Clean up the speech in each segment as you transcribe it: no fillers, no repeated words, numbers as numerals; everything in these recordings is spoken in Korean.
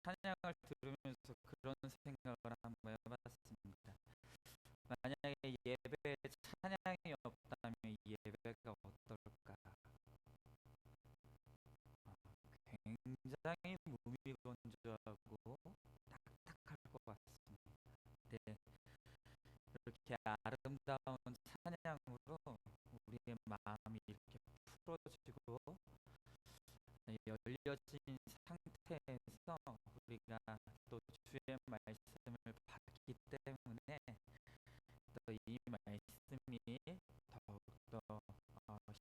찬양을 들으면서 그런 생각을 한번 해봤습니다. 만약에 예배에 찬양이 없다면 이 예배가 어떨까? 굉장히 무미건조하고 딱딱할 것 같습니다. 네, 이렇게 아름다운 찬양으로 우리의 마음이 이렇게 풀어지고 열려진 상태에서 우리가 또 주의 말씀을 받기 때문에 또 이 말씀이 더욱더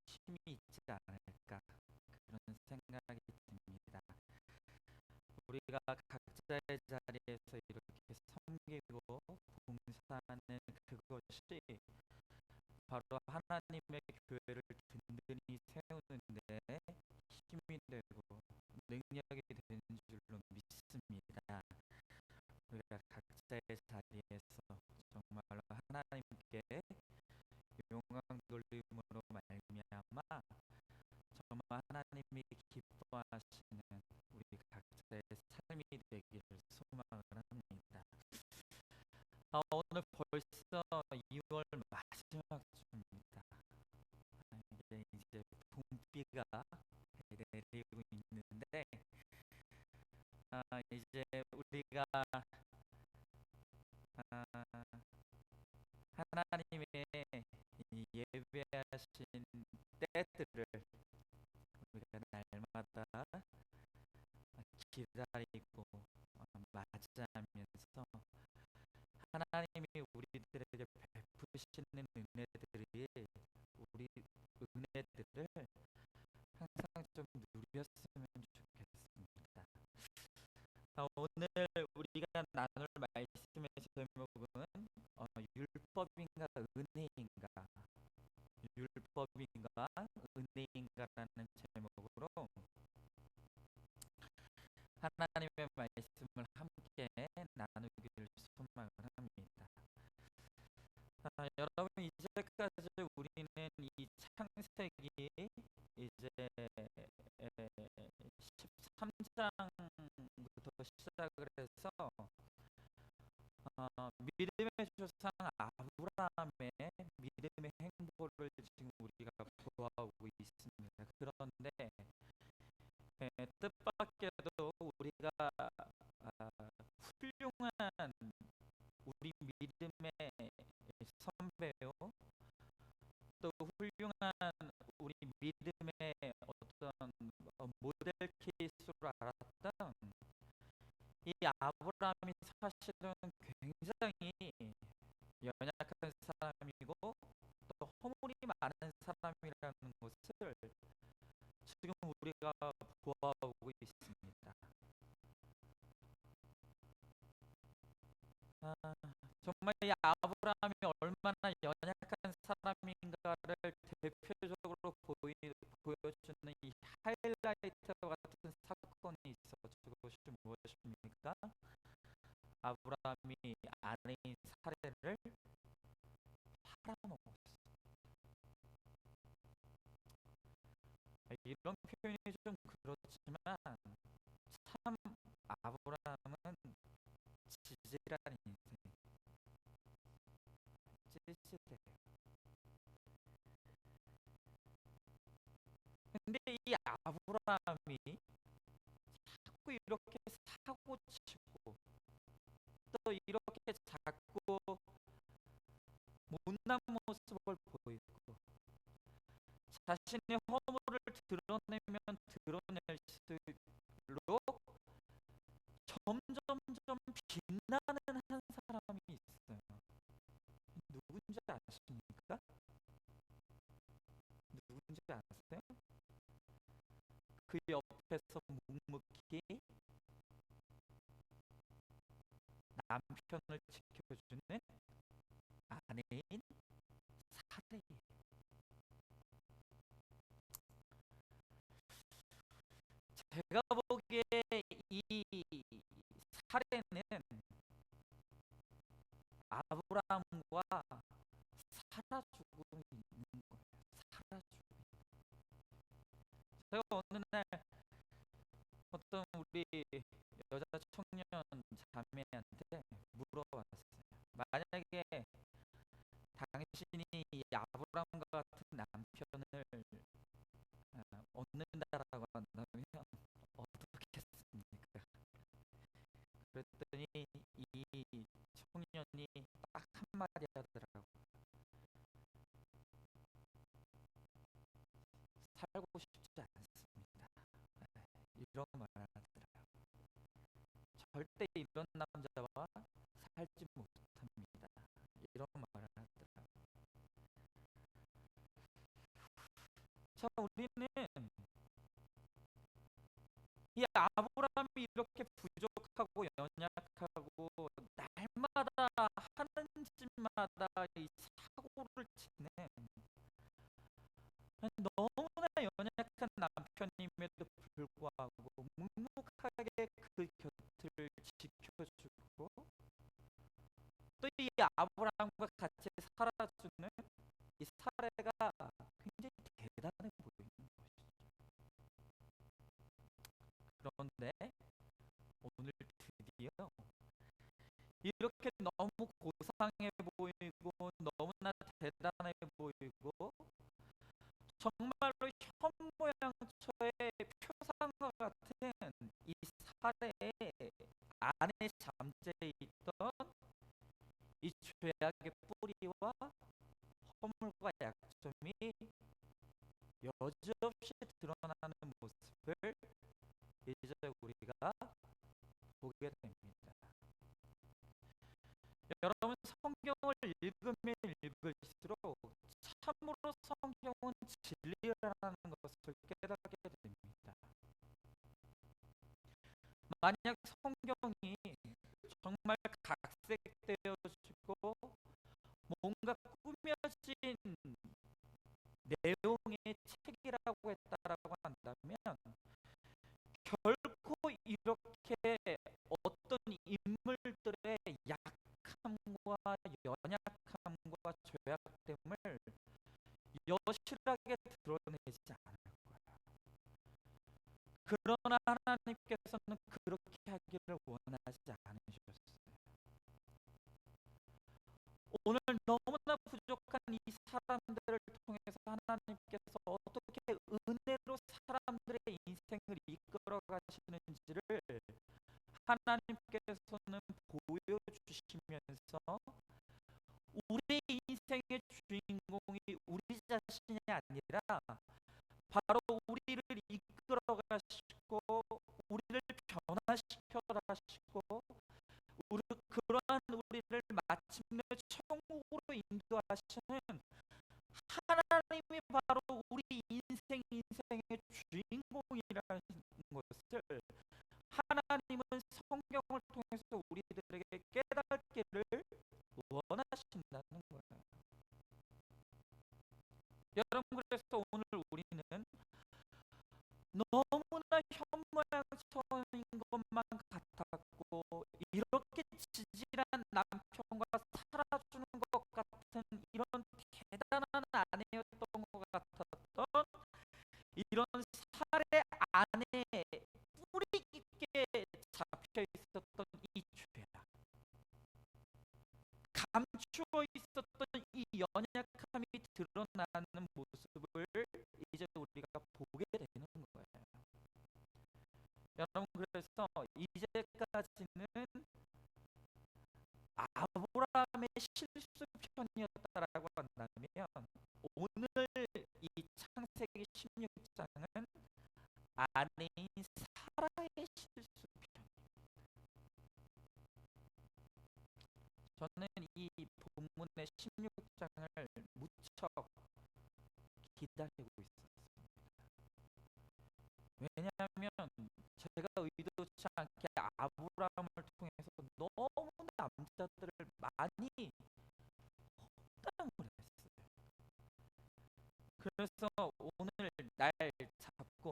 힘이 있지 않을까 그런 생각이 듭니다. 우리가 각자의 자리에서 이렇게 섬기고 봉사하는 그것이 바로 하나님의 교회를 든든히 세우는데 힘이 되고 능력이 되는 줄로 믿습니다. 우리가 각자의 자리에서 정말로 하나님께 영광 돌림으로 말미암아 정말 하나님이 기뻐하시는 우리 각자의 삶이 되기를 소망을 합니다. 오늘 벌써 2월 마지막 주입니다. 이제 봄비가 내리고 있는데 이제 우리가 아, 하나님의 이 예배하신 때들을 우리가 날마다 기다리고 맞이하면서 하나님이 우리들에게 베푸시는 은혜들이 우리 은혜들을 항상 좀 누렸으면 좋겠습니다. 오늘 우리가 나눌 말씀의 제목은 율법인가 은혜인가 율법인가 은혜인가라는 제목으로 하나님의 말씀을 함께 나누기를 소망을 합니다. 여러분 이제까지 우리는 이 창세기 이제 13장부터 시작을 해서 믿음의 조상 아브라함의 믿음의 행보를 지금 우리가 보아오고 있습니다. 그런데 뜻밖에도 우리가 훌륭한 우리 믿음의 선배요, 또 훌륭한 우리 믿음의 어떤 모델 케이스로 알았던 이 아브라함이 사실은 굉장히 연약한 사람이고 또 허물이 많은 사람이라는 것을 지금 우리가 보아오고 있습니다. 아, 정말 이 아브라함이 얼마나 연약한 사람인가를 대표적으로 보여주는 이 하이라이트 같은 사건이 있어. 그것이 무엇입니까? 아브라함이 아내인 사례를 팔아먹었어. 이런 표현이 좀 그렇지만 참 아브라함은 지질한 인생, 찌질해. 근데 이 아브라함이 자꾸 이렇게 사고 치고 또 이렇게 자꾸 못난 모습을 보이고 자신의 허물을 드러내면 드러낼수록 점점점 빛나는 한 사람이 있어요. 누군지 아십니까? 누군지 아세요? 그 옆에서 묵묵히 남편을 지켜주는 아내인 사례예요. 제가 보기에 이 사례는 아브라함과 사라 죽음이 있는 거예요. 사라 죽음. 제가 어느 날 어떤 우리 여자 청년 자매한테 물어봤어요. 만약에 당신이 이 아브라함과 같은 남편을 얻는다라고 한다면 어떻게 했습니까? 그랬더니 이 청년이 딱 한마디 하더라고. 살고 싶지 않습니다. 이런 말 하더라고. 절대 이런 남자와 살지 못합니다. 이런 말을 하더라고. 자, 우리는 이 아브라함이 이렇게 부족하고 연약하고 날마다 하는 짓마다 이 사고를 치는 너무나 연약한 남편임에도 불구하고 묵묵하게 그 곁을 지켜주고 또 이 아브라함과 같이 살아주는 이 사례가 굉장히 대단해 보이는 것이죠. 그런데 오늘 드디어 이렇게 너무 고상해 보이고 너무나 대단해 보이고 정말로 현모양처의 표상과 같은 이 사례의 안에 잠재해 있던 이 죄악의 뿌리와 허물과 약점이 여지없이 드러나는 모습을 이제 우리가 보게 됩니다. 여러분, 성경을 읽으면 읽을수록 참으로 성경은 진리라는 것을 깨닫게 됩니다. 만약 성경이 정말 각색되어지고 뭔가 꾸며진 내용의 책이라고 했다라고 한다면 결코 이렇게 어떤 인물들의 약함과 연약함과 죄악됨을 여실하게 드러내지 않을 거예요. 그러나 하나님께서는 그렇게 하기를 원하지 않으셨어요. 오늘 너무나 부족한 이 사람들을 통해서 하나님께서 어떻게 은혜로 사람들의 인생을 이끌어 가시는지를 하나님께서는 보여주시면서 우리 인생의 주인공이 우리 자신이 아니라 바로 우리를 이끌어 가시고 우리를 변화시켜 가시고 그러한 우리를 마침내 천국으로 인도하시는 하나님이 바로 우리 인생의 주인공이라는 것을 하나님은 성경을 통해서 우리들에게 깨닫기를 원하신다는 거예요. 여러분, 그래서 오늘 우리는 너무나 현모양처인 것만 같았고 이렇게 지질한 남편과 살아주는 것 같은 이런 대단한 아내였던 것 같았던 이런 사례 안에 뿌리 깊게 잡혀 있었던 이 죄악, 감추어 있었던 이 연약함이 드러나는 모습을 이제 우리가 보게 되는 거예요. 여러분, 그래서 이제까지는 아브라함의 실수편이었다라고 한다면 오늘 이 창세기 16장은 아내인 사라의 실수편. 저는 이 본문의 16장을 무척 기다리고 있었습니다. 왜냐하면 제가 의도치 않게 아브라함을 통해서 너무 남자들을 많이 험담을 했어요. 그래서 오늘 날 잡고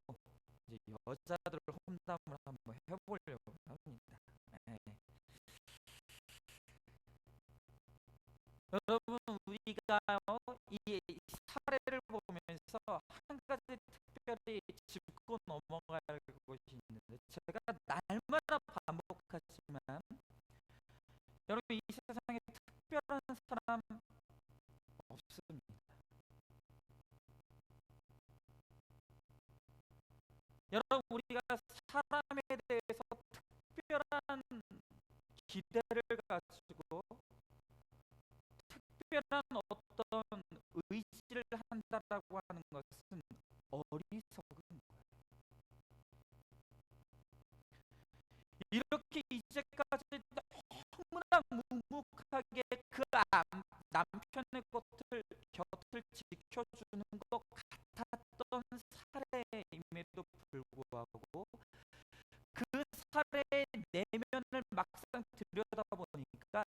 이제 여자들을 험담을 한번 해보려고 합니다. 네. 여러분, 우리가 이 사례를 보면서 한 가지 특별히 짚고 넘어갈 것이 있는데 제가 여러분, 이 세상에 특별한 사람 없습니다. 여러분, 우리가 사람에 대해서 특별한 기대를 가지고 특별한 어떤 의지를 한다라고 하는 것은 어리석은 거예요. 이렇게 이제까지 너무나 묵묵하게 그 남편의 곁을 지켜주는 것 같았던 사례임에도 불구하고 그 사례의 내면을 막상 들여다보니까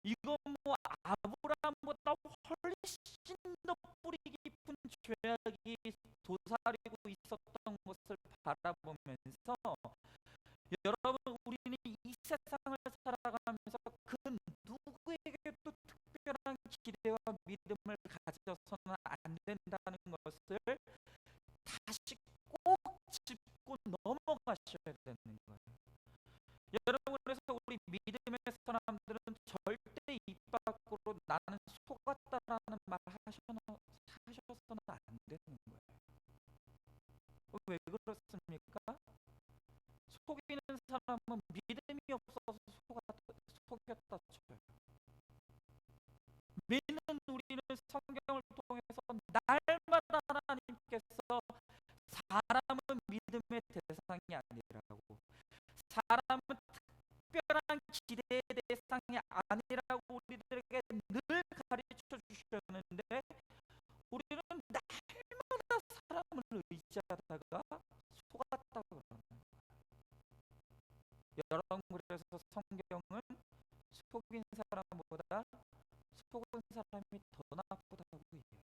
이건 뭐 아브라함보다 훨씬 더 뿌리 깊은 죄악이 도사리고 있었던 것을 바라보면서, 여러분, 우리는 이 세상을 살아가면서 그 누구에게도 특별한 기대와 믿음을 가져서는 안 된다는 것을 다시 꼭 짚고 넘어가셔야 되는 거예요. 여러분, 그래서 우리 믿음의 사람들은 절대 입 밖으로 나는 속았다라는 말 하셔서는 안 되는 거예요. 왜 그렇습니까? 속이는 사람은 믿음이 없어서 속였다 쳐요. 믿는 우리는 성경을 통해서 날마다 하나님께서 사람은 믿음의 대상이 아니라고, 사람은 특별한 기대의 대상이 아니라고 우리들에게 늘 가르쳐 주셨는데, 우리는 날마다 사람을 의지하다가 속았다고 그러는 거예요. 여러분, 그래서 성경은 속인 사람보다 속은 사람이 더 나쁘다고 얘기해요.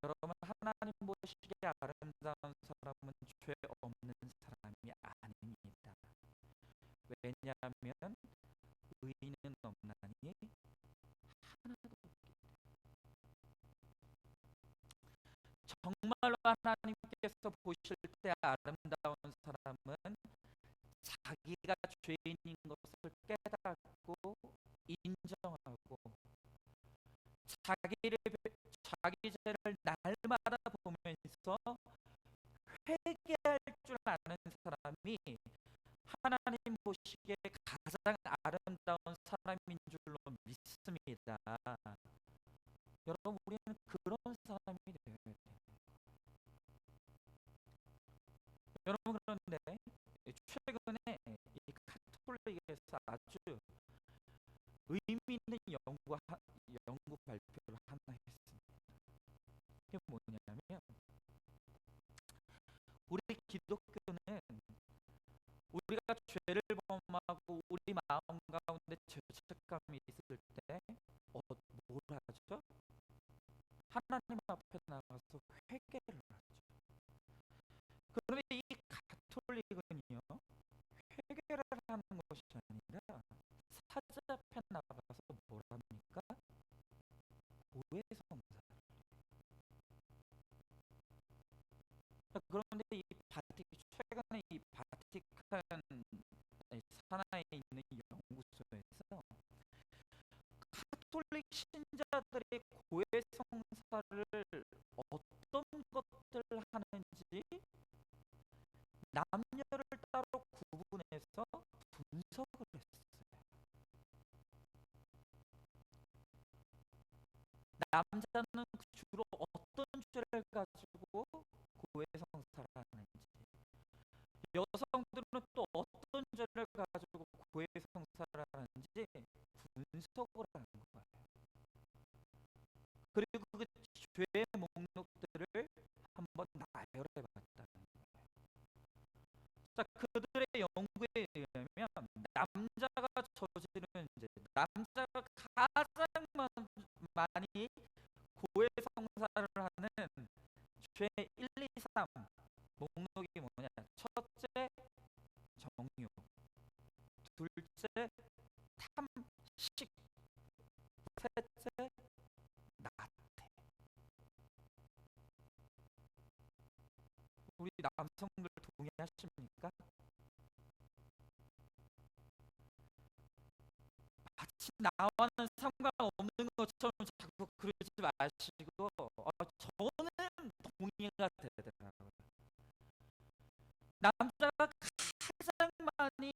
여러분, 하나님 보시기에 아름다운 사람은 죄 없는 사람이 아닙니다. 왜냐하면 의인은 없나니 하나도 없기 때문에. 정말로 하나님께서 보실 때 아름다운 사람은 자기가 죄인인 것을 깨닫고 인정하고 자기를 자기 죄를 날마다 보면서 회개할 줄 아는 사람이 하나님 보시기에 가장 아름다운 사람인 줄로 믿습니다. 여러분, 우리는 그런 사람이 되어야 돼요. 여러분, 그런데 최근에 이 카톨릭에서 아주 의미 있는 연구 발표를 하나 했습니다. 이게 뭐냐면, 우리 기독교는 우리가 죄를 범하고 우리 마음 가운데 죄책감이 있을 때 뭘 하죠? 하나님 앞에 나가서 회개를 하죠. 그런데 이 가톨릭은요, 회개를 하는 것이 아니라 사자 앞에 나가서 뭘 합니까? 고해성사를. 그런데 최근에 이 바티칸 산하에 있는 연구소에서 카톨릭 신자들의 고해성사를 어떤 것들 하는지 남녀를 따로 구분해서 분석을 했어요. 남자는 주로 어떤 죄를 가지고 고해성사를 하는지, 여성들은 또 어떤 죄를 가지고 고해성사를 하는지 분석을 하는 거예요. 그리고 그 죄의 목록들을 한번 나열해 봤다는 거예요. 자, 그들의 연구에 의하면 남자가 저지르는 죄, 남자가 가장 많이 고해성사를 하는 죄 1, 2, 3 목록이 뭐냐? 첫째, 정욕. 둘째, 탐식. 셋째, 나태. 우리 남성들 동의하시죠? 동의하십니까? 마치 나와는 상관없는 것처럼 자꾸 그러지 마시고, 저는 동의가 되더라고요. 남자가 가장 많이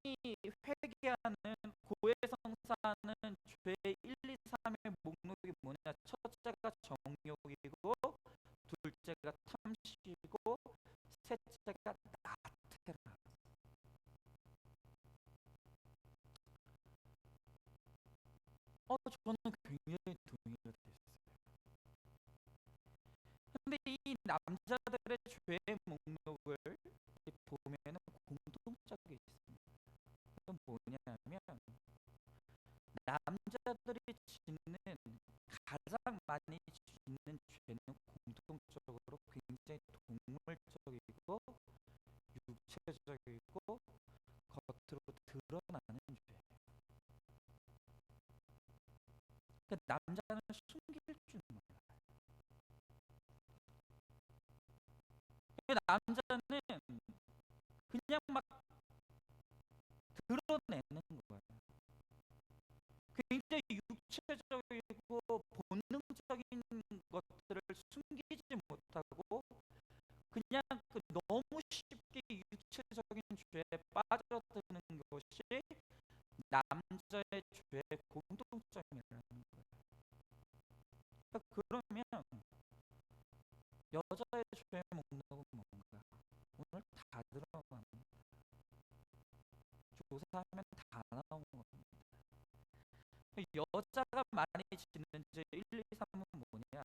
회개하는 고해성사는 죄 1, 2, 3의 목록이 뭐냐? 첫째가 정욕이고, 둘째가 탐식이고, 셋째가 나태라. 저는 굉장히 동의가 됐어요. 근데 이 남자들의 죄 목록을 보면은 공통적이 있습니다. 그건 뭐냐면, 남자들이 짓는 가장 많이 짓는 죄는 공통적으로 굉장히 동물적이고 육체적이고 겉으로 드러나는 죄예요. 남자는 숨길 줄 몰라요. 남자는 그냥 막 드러내는 거예요. 굉장히 육체적이고 본능적인 것들을 숨기지 못하고 그냥 너무 쉽게 육체적인 죄에 빠져드는 것이 남자의 죄의 공통점이라는 거예요. 그러면 여자의 죄의 목록은 뭔가? 오늘 다 들어갑니다. 조사하면 다 나온 겁니다. 여자가 많이 짓는 죄 1, 2, 3은 뭐냐?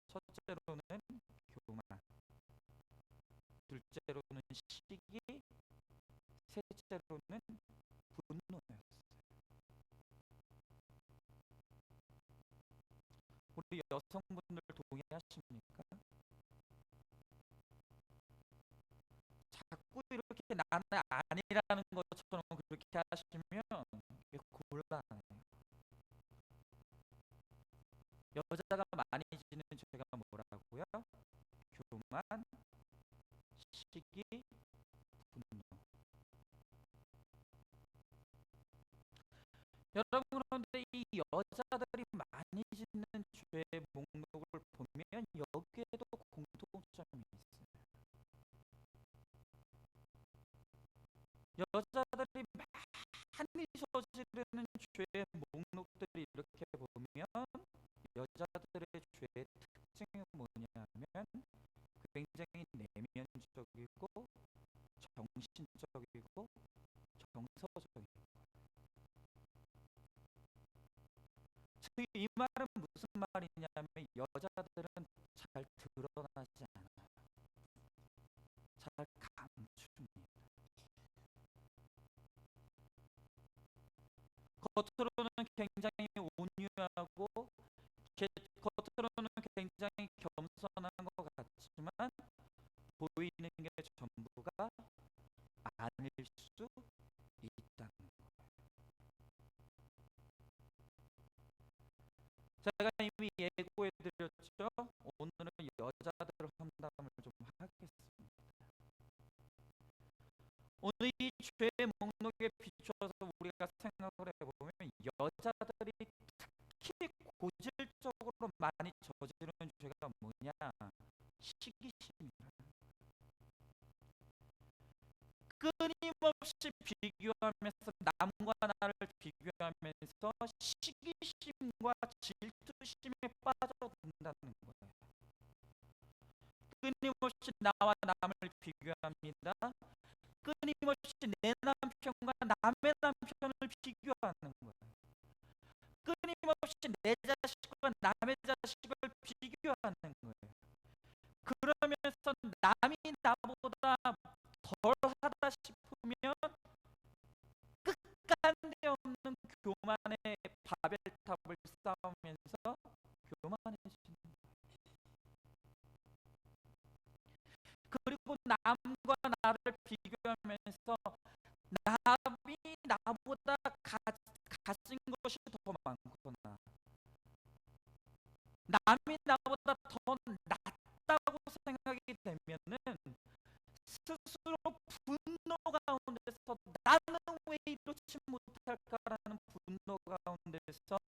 첫째로는 교만, 둘째로는 시기, 셋째로는 분노였어요. 우리 여성분들 동의하십니까? 자꾸 이렇게 나는 아니라는 것처럼 그렇게 하시면 이게 곤란해요. 여자가 많이 지는 죄가 뭐라고요? 교만, 시기, 분노. 여러분, 그런데 이 여자들이 많이 짓는 죄의 목록을 보면 여기에도 공통점이 있어요. 여자들이 많이 저지르는 죄의 목록들이 이렇게 보면 여자들의 죄의 특징이 뭐냐면 굉장히 내면적이고 정신적이고 정서적인. 이 말은 무슨 말이냐면 여자들은 잘 드러나지 않아요. 잘 감춥니다. 겉으로는 굉장히 온유하고 겉으로는 굉장히 겸손한 것 같지만 보이는 게 전부가 아닐 수 있다는 거예요. 제가 이미 예고해드렸죠. 오늘은 여자들 환담을 좀 하겠습니다. 오늘 이 죄의 목록에 비춰서 우리가 생각을 해보면 여자들이 특히 고질적으로 많이 저지르는 죄가 뭐냐? 시기심이라. 끊임없이 비교하면서 남과 나를 비교하면서 시기심과 질투심에 빠져든다는 거예요. 끊임없이 나와 남을 비교합니다. 끊임없이 내 남편과 남의 남편을 비교하는 거예요. 끊임없이 내 자식과 남의 자식을 비교하는 거예요. 그러면서 남이 나보다 덜하다 싶으면 끝간데 없는 교만의 바벨탑을 쌓으면서 교만해지는 거예요. 그리고 남과 나를 비교하면서 남이 나보다 가진 것이 더 많구나, 남이 나보다 더 낫다고 생각이 되면은 스스로 데서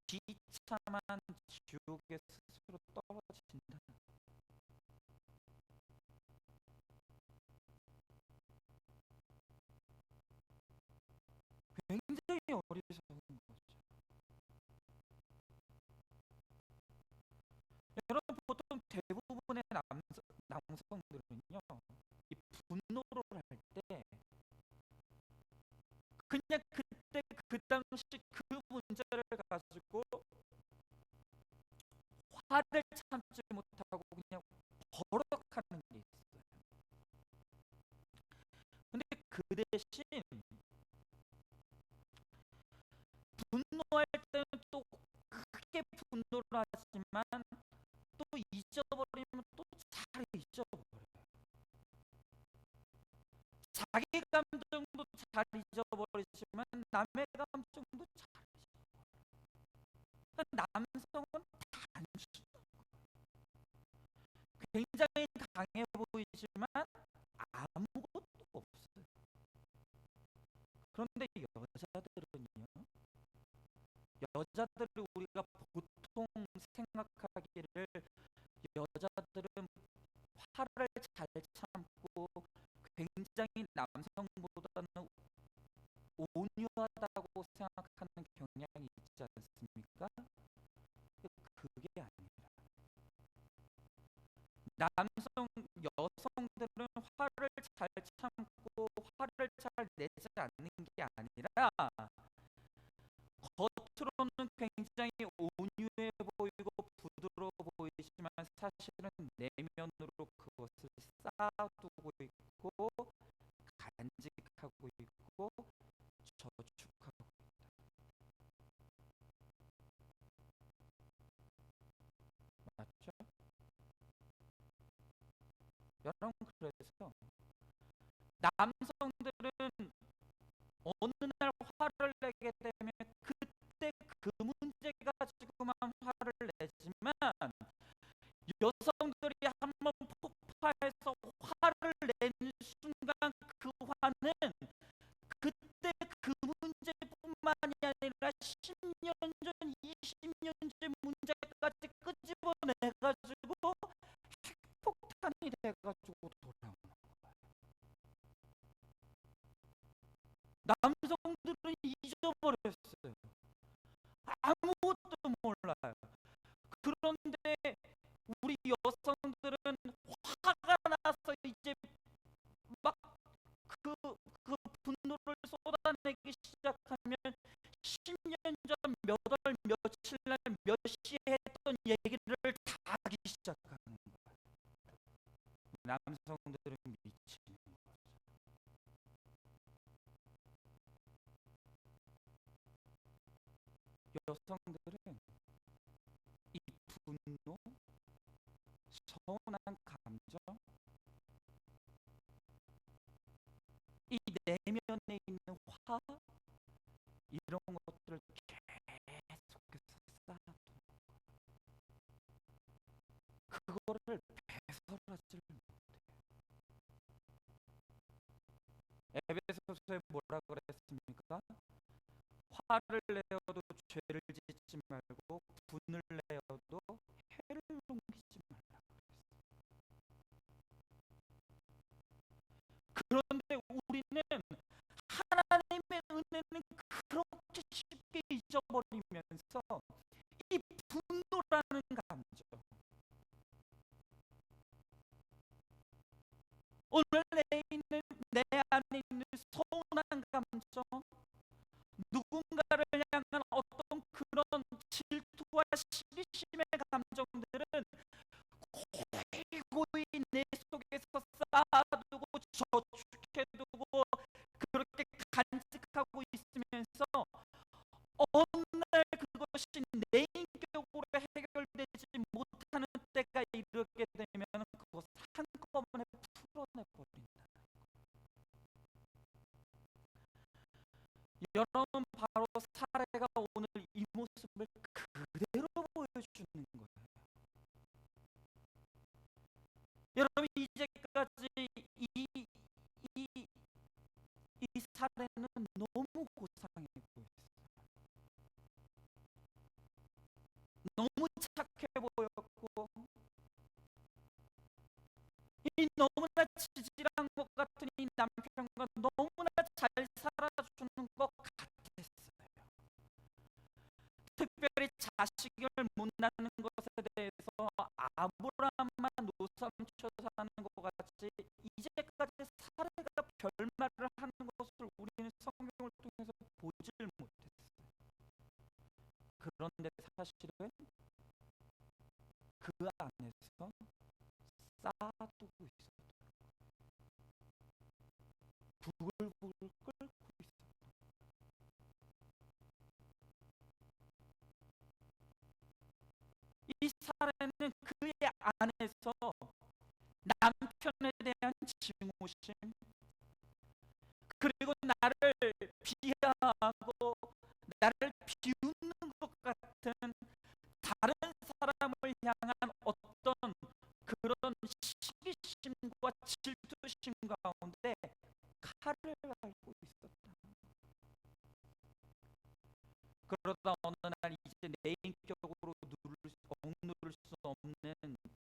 비참한 지옥에 스스로 떨어진다. 굉장히 어리석은 거죠. 여러분, 보통 대부분의 남성들은요, 이 분노를 할 때 그냥 그때 그 당시 그 문제를 가지고 화를 참지 못하고 그냥 버럭하는 게 있어요. 근데 그 대신 분노할 때는 또 크게 분노를 하지만 또 잊어버리면 또 잘 잊어버려요. 자기 감정도 잘 잊어버리지만 남의 감정도 잘 잊어버려요. 남성은 단순, 굉장히 강해 보이지만 아무것도 없어요. 그런데 여자들을 우리가 보통 생각하기를, 여자들은 화를 잘 참고 굉장히 남성보다는 온유하다고 생각하는 경향이 있지 않습니까? 그게 아니라 여성들은 화를 잘 참고 화를 잘 내지 않는 게 아니라 겉으로는 굉장히 온유해 보이고 부드러워 보이지만 사실은 내면으로 그것을 쌓아두고 있고 간직하고 있고 저축하고 있다. 맞죠? 여러분, 그래서 남성들은 어느 날 화를 내게 되면 그때 그 문제 가지고만 화를 내지만, 여성들이 한번 폭발해서 화를 내는 순간 그 화는 그때 그 문제뿐만이 아니라 10년 전, 20년 전 문제까지 끄집어내가지고 핵폭탄이 돼가지고 돌아오는 거예요. 남성들은 잊어버렸어요. 아무것도 몰라요. 그런데 우리 여성들은 화가 나서 이제 막 그, 그 분노를 쏟아내기 시작하면 10년 전 몇 월 며칠 날 몇 시에 했던 얘기를 다 하기 시작하는 거예요. 남성들은 미치는 거죠. 여성들은 이 분노, 서운한 감정, 이 내면에 있는 화, 이런 것들을 계속해서 쌓아두는 거예요. 그거를 배설하지를 못해요. 에베소서에 뭐라 그랬습니까? 화를 내어도 죄를 짓지 말고 분을 내어도 해를 넘기지 말라 그랬어요. 그런데 우리는 하나님의 은혜는 그렇게 쉽게 잊어버리면서 이 분노라는 감정, 오늘 내 안에 있는 서운한 감정, 누군가를 향한 어떤 그런 질투와 시기심의 감정들은 고이 내 속에서 쌓아두고 저축해두고 그렇게 간직하고 있으면서 어느 날 그것이 내 인격으로 해결되지 못하는 때가 이르게 되면 그것을 한꺼번에 풀어내버린다. 여러분, 바로 사례가 오늘 이 모습을 그대로 보여주는 거예요. 여러분, 이제까지 이, 이 사례는 너무 고상해 보였어요. 이 너무나 지질한 것 같은 이 남편과 너무나 잘 살아주는 것 같았어요. 특별히 자식을 못 낳는 것에 대해서 아브라함만 노삼쳐 사는 것 같이 이제까지 사례가 별말을 하는 것을 우리는 성경을 통해서 보질 못했어요. 그런데 사실은 그 안에서 쌓아두고 있었던, 부글부글 끓고 있었던, 이 사례는 그의 안에서 남편에 대한 증오심, 그리고 나를 비하하고 나를 비웃는 것 같은 다른 사람을 향한 어떤 그런 시기심과 질투심 가운데 칼을 갈고 있었다. 그러다 어느 날 이제 내 인격으로 억누를 수 없는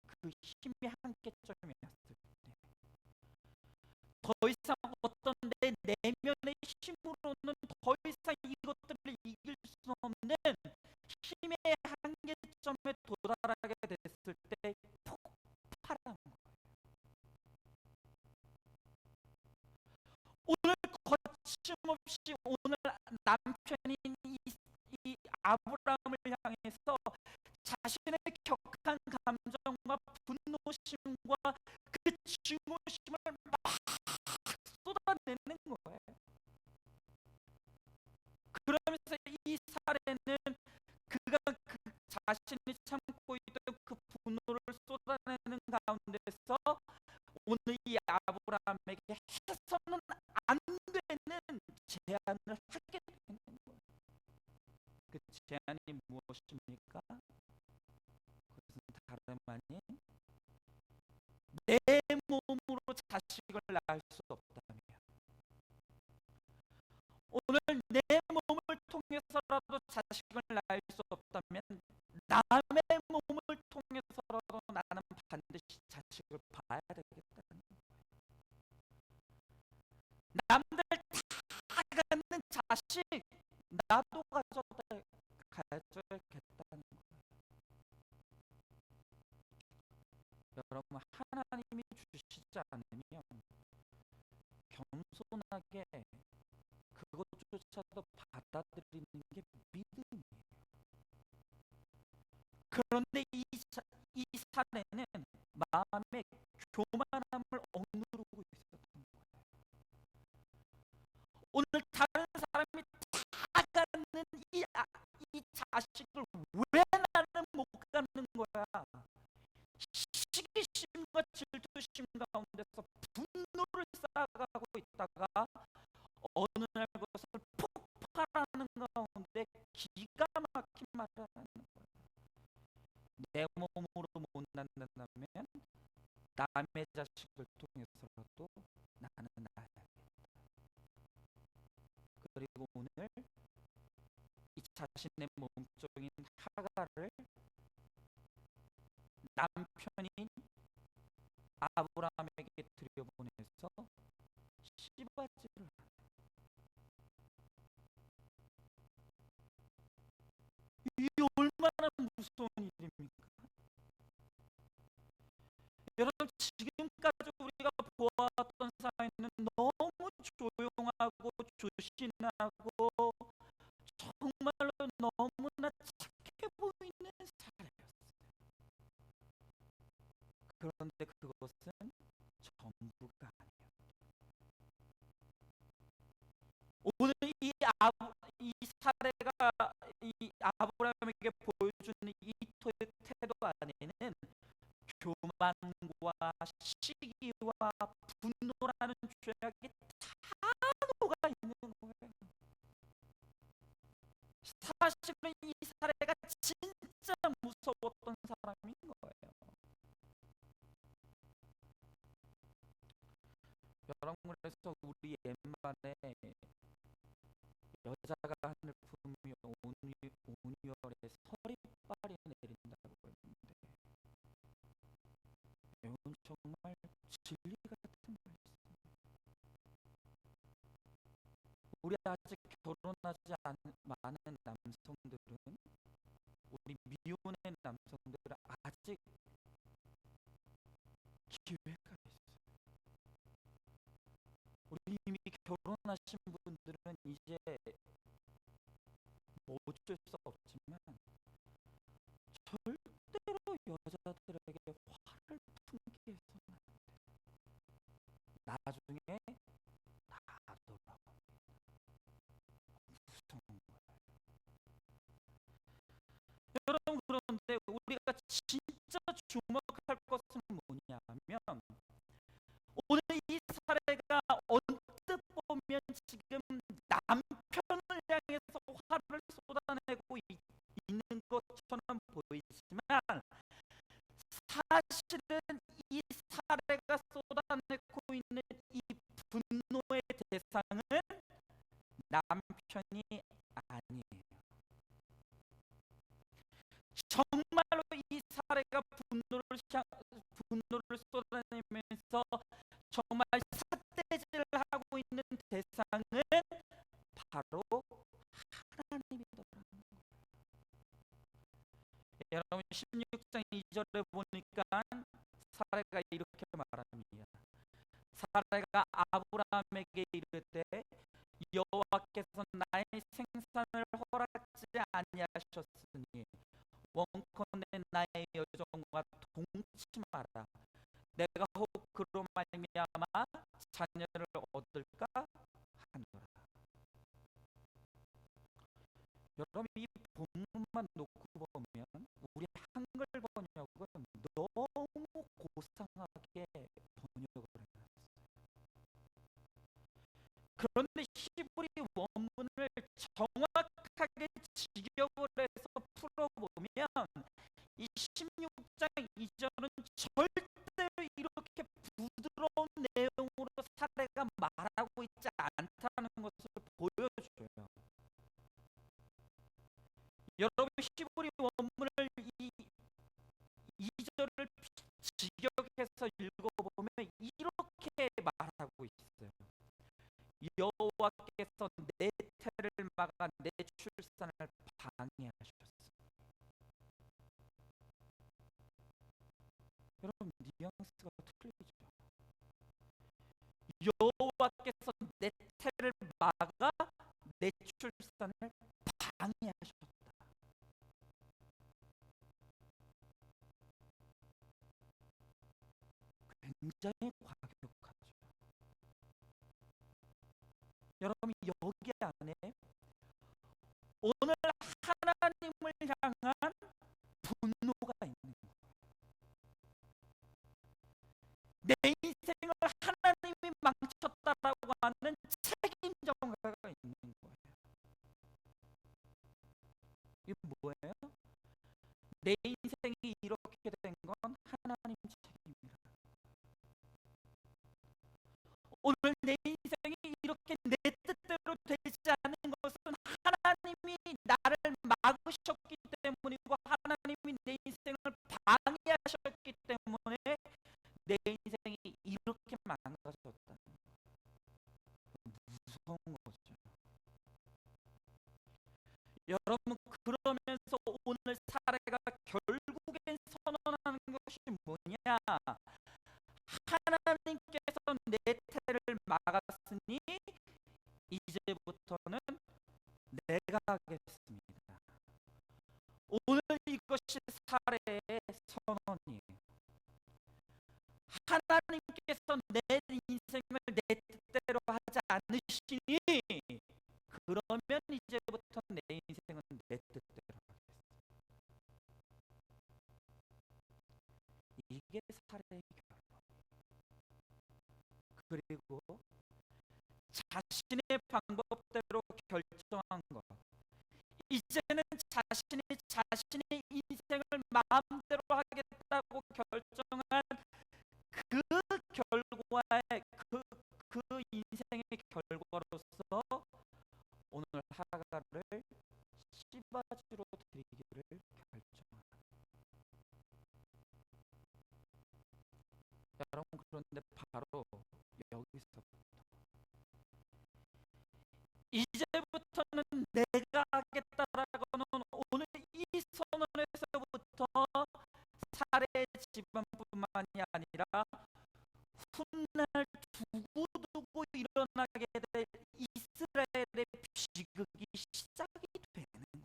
그 힘의 한계점이 왔을 때, 더 이상 어떤 내 내면의 힘으로는 더 이상 이것들을 이길 수 없는 힘의 한계점에 도달하게 됐을 때 폭발한 거예요. 오늘 거침없이 오늘 남편인 이 아브라함을 향해서 자신의 격한 감정과 분노심과 그 증오심을 막 쏟아내는 거예요. 그러면서 이 사례는 그가 그 자신이 참고 있던 그 분노를 쏟아내는 가운데서 오늘 이 아브라함에게 해서는 안 되는 제안을 하게 되는 거예요. 그 제안이 무엇입니까? 그것은 다름 아닌 내 몸으로 자식을 낳을 수 없다면, 오늘 내 몸을 통해서라도 자식을 낳을 수 없다면 남의 몸을 통해서라도 나는 반드시 자식을 봐야 되겠다는 거예요. 남들 다 갖는 자식 나도 가져야겠다는 거예요. 여러분, 하나님이 주시지 않으면 겸손하게 그것조차도 받아들이는 게 믿음이에요. 그런데 이 사례는 마음의 교만함을 억누르고 있었던 거예요. 오늘 다른 사람이 다 갖는 이 자식을 왜 나는 못 갖는 거야? 시기심과 질투심 가운데서 분노를 쌓아가고 있다가 어느 날 그것을 폭발하는 가운데 기가 막힌 말을 하는 거예요. 내 몸으로 못 낳는다면 남의 자식을 통해서라도 나는 낳아야겠다. 그리고 오늘 이 자신의 몸종인 하갈을 남편인 아브라함에게 들여보내서 씨바지를 하는, 이게 얼마나 무서운 일입니까? 여러분, 지금까지 우리가 보았던 사회는 너무 조용하고 조신하고 정말로 너무나 착해 보이는 사회였어요. 그런데 그것은 전부가 아니에요. 오늘 이 사례가 이 아브라함에게 보여주는 이 태도 안에는 교만과 시기와 분노라는 죄악이 다 녹아 있는 거예요. 사실은 이 사례가 진짜 무서웠던 사람인 거예요. 여러분, 그래서 우리 옛말에 여자가 하늘 품이 온유월에 서리빨이 내린다고 했는데, 이건 정말 우리 아직 결혼하지 않은 많은 남성들은, 우리 미혼의 남성들은 아직 기회가 있어요. 우리 이미 결혼하신 분들은 이제 뭐 어쩔 수 없지만 절대로 여자들에게 화를 품게 해서는 안 돼요. 나중에 다 돌아가. 무서운 거예요. 여러분, 그런데 우리가 진짜 주목할 것은 뭐냐면, 오늘 이 사례가 언뜻 보면 지금 남편을 향해서 화를 쏟아내고 있는 것처럼 보이지만, 사실은 이 사례가 쏟아내고 있는 이 분노의 대상은 남편이 아니에요. 정말로 이 사례가 분노를 쏟아내면서 정말 삿대질을 하고 있는 대상은 바로 하나님이더라는 거예요. 여러분, 16장 2절에 보니까 사례가 이렇게 말합니다. 사례가 아브라함에게 이르되, 여호와께서 나의 생산을 허락지 아니하셨으니 원컨대 나의 여종과 동침하라. 내가 혹 그로 말미암아 자녀를 얻을까 하노라. 여러분, 이 본문만 놓고 보면 우리 한글 번역은 너무 고상하게 번역을 해놨어요. 그런데 히브리 원문을 정확하게 직역을 해서 풀어보면 이 16장 2절은 절대로 이렇게 부드러운 내용으로 사례가 말하고 있지 않다는 것을 보여줘요. 여러분, 히브리 원문을 이 2절을 직역해서 읽어보면 이렇게 말하고 있어요. 여호와께서 내 태를 막아 내 출산을 방해하셨어. 여러분, 뉘앙스가 틀리죠. 여호와께서 내 태를 막아 내 출산을 방해하셨다. 굉장히 과격하죠. 여러분, 여기 안에 오늘 하나님을 향한 분노가 있는 거예요. 내 인생을 하나님이 망쳤다라고 하는 책임전가가 있는 거예요. 이게 뭐예요? 내 인생이 이렇게 된 건 하나님 책임이라. 오늘 내 인생이 이렇게 내 뜻대로 되지 않은 것은 하나님이 나를 막으셨기 때문이고, 하나님이 내 인생을 방해하셨기 때문에 내 인생이 이렇게 망가졌다. 무서운 거죠. 여러분, 그러면서 오늘 사례가 결국엔 선언하는 것이 뭐냐? 하나님께서 내 태를 막았으니 이제부터는 내가 하겠습니다. 오늘 이것이 사례의 선언이에요. 하나님께서 내 인생을 내 뜻대로 하지 않으시니, 그러면 이제부터 내 인생은 내 뜻대로 하겠습니다. 이게 사례의 결론. 그리고 자신의 방법대로 결정한 것, 이제는 자신의 인생을 마음대로 하겠다고 결정한 그 결과의 그 인생의 결과로서 오늘 하가를 씨바지로 드리기를 결정합니다. 여러분, 그런데 바로 여기서부터 이제부터는 내가 하겠다라고는 오늘 이 선언에서부터 사례 집안뿐만이 아니라 훗날 두고두고 일어나게 될 이스라엘의 비극이 시작이 되는 거예요.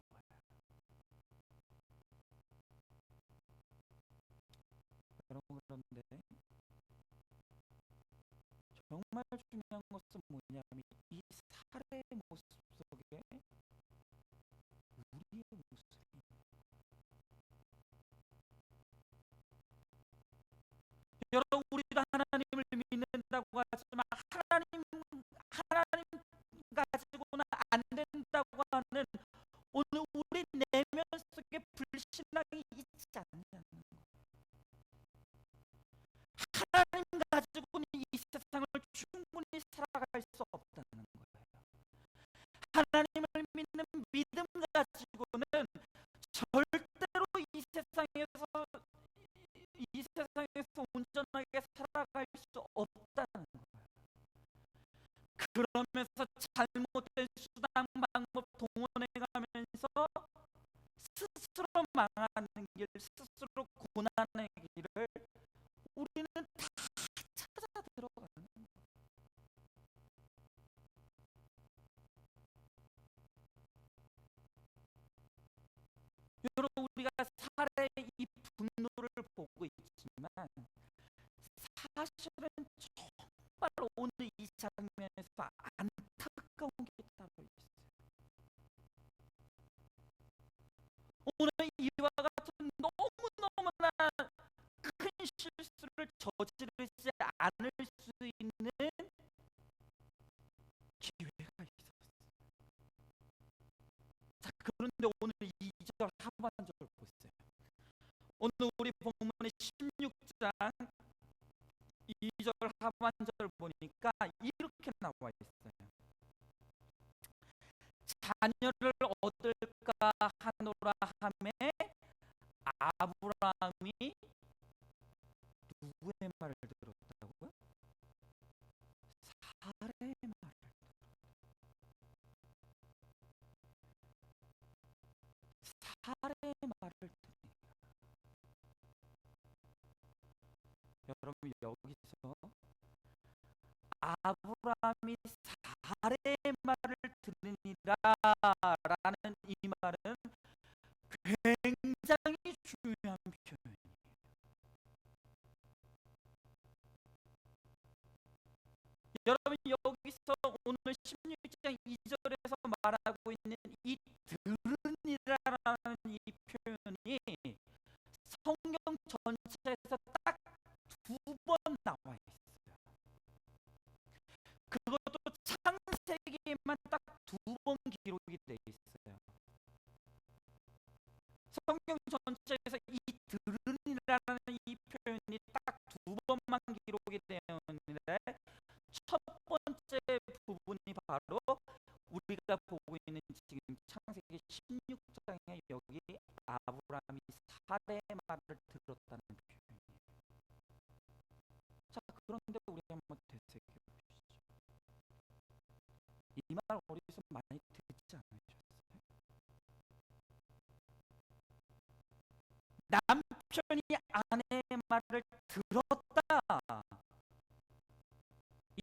여러분, 그런데 정말 중요한 것은 뭐냐면 이 사례의 모습 속에 우리의 모습이, 여러분, 우리도 하나님을 믿는다고 하지만 하나님 가지고는 안 된다고 하는 오늘 우리 내면 속에 불신앙이 있지 않냐는 거예요. 하나님 가지고는 이 세상을 충분히 살아갈 수 없다는 거예요. 하나님을 믿는 믿음 가지고는 절대로 이 세상에서 온전하게 살아갈 수 없다는 거예요. 그러면서 잘못된 수단 방법 동원해 가면서 스스로 망하는 길, 스스로 고난의 길을 우리는 다 찾아 들어가는 거예요. 여러분, 우리가 살의 이 분노를 보고 있지만 사실은 정말 오늘 이 장면에서 안타까운 게 따로 있어요. 오늘 이와 같은 너무너무나 큰 실수를 저지르지 않을 수 있는 기회가 있었어요. 그런데 오늘 2절 하반절 보세요. 오늘 우리 본문의 16장 2절 하반절 보니까 이렇게 나와 있어요. 자녀를 얻을까 하노라 하매 아브라함이 누구의 말을 들었다고요? 사례의 말을. 사례의 말을 들으니까 여러분, 여기서 아브라함이 사례의 말을 들으니라 라는 이 말은 굉장히 중요한 표현이에요. 여러분, 여기서 오늘 16장 2절에서 말하고 있는 이 들으니라라는 이 표현이 성경 전체에서 딱 두 번 나와 있어요. 그것도 창세기에만 딱 두 번 기록이 돼 있어요. 성경 전체에서 이 들으니라는 이 표현이 딱 두 번만 기록이 되어 있는데 첫 번째 부분이 바로 우리가 보고 있는 지금 창세기 16장에 여기 아브라함이 사례의 말을 들었다는 표현이에요. 자, 그런데 우리 한번 되새겨 보시죠. 이 말 어디서 많이 듣지 않으셨어요? 남편이 아내의 말을 들었다.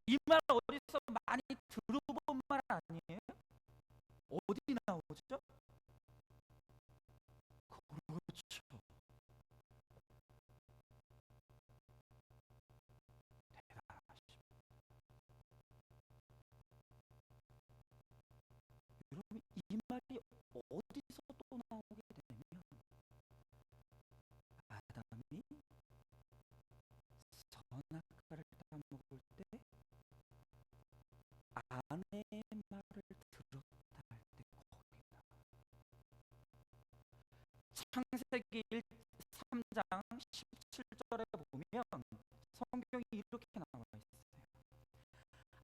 이 말 어디서 많이 들어본 말 아니에요? 어디 나오죠? 그렇죠. 대단하십니다. 여러분, 이 말이 어디서 또 나오게 되면 아담이 선악과를 따먹을 때 아내의 말을 들었다 할 때 거기 나와요. 창세기 3장 17절에 보면 성경이 이렇게 나와 있어요.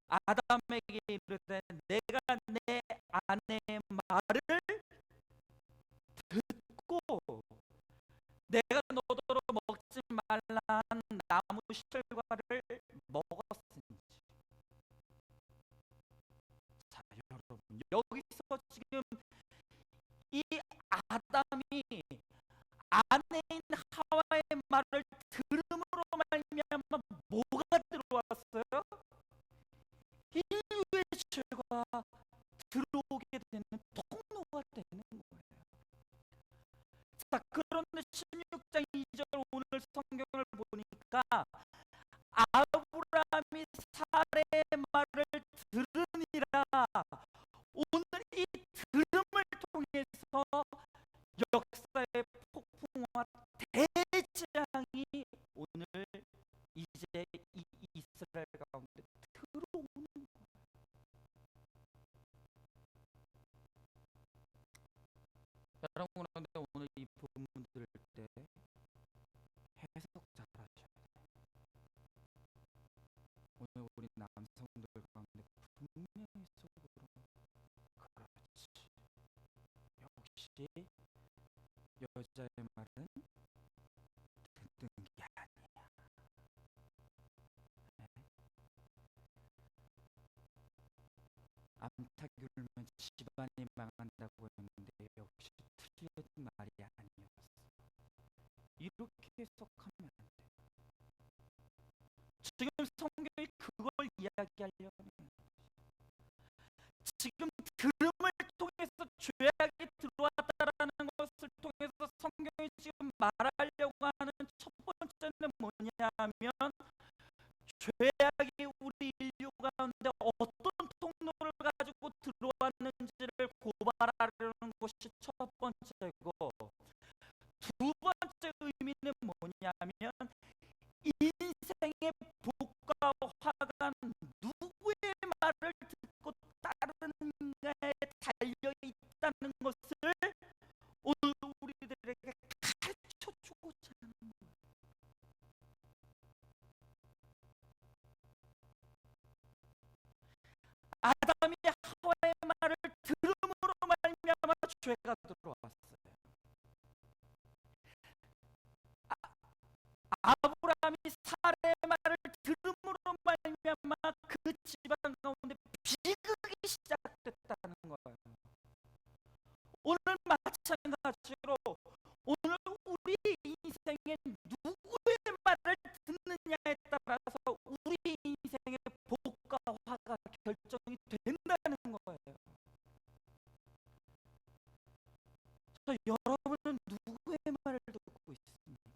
아담에게 이르되 내가 내 아내의 말을 듣고 내가 너더러 먹지 말라 한 나무 실과를 먹었으니. 자, 여러분, 아담이 아내인 하와의 말을 들음으로 말미암아 뭐가 들어왔어요? 인류의 죄가 들어오게 되는 통로가 되는 거예요. 자, 그런데 16장 2절 오늘 성경을 보니까 아브라함이 사례의 말을 들으니라. 오늘 이 들음을 통해서 역사의 폭풍과 대재앙이 오늘 이제 이 이스라엘 가운데 들어오는 거예요. 여러분, 그런데 오늘 이 본문 들을 때 해석 잘 하셔야 돼요. 오늘 우리 남성들 가운데 분명히 속으로 그렇지, 역시 여자의 말은 듣는 게 아니야. 네. 암탉 울면 집안이 망한다고 했는데 역시 틀린 말이 아니었어. 이렇게 해석하면 안 돼. 지금 성경이 그걸 이야기하려는 거예요. 지금 들음을 통해서 죄악이 들어왔다라는 것을 통해서 성경이 지금 말하려고 하는 첫 번째는 뭐냐면 죄악이 우리 인류 가운데 어떤 통로를 가지고 들어왔는지를 고발하려는 것이 첫 번째고, 두 번째 의미는 뭐냐면 인생의 복과 화가 누구의 말을 듣고 따르는가에 달려있다는 것을 오늘 우리들에게 가르쳐주고자 하는 거예요. 아담이 하와의 말을 들음으로 말미암아 죄가 들어왔어요. 아브라함이 사례의 말을 들음으로 말미암아 그 집안 가운데 비극이 시작됐다는 거예요. 오늘 마찬가지로 오늘 우리 인생에 누구의 말을 듣느냐에 따라서 우리 인생의 복과 화가 결정이 된다는 거예요. 저 여러분은 누구의 말을 듣고 있습니까?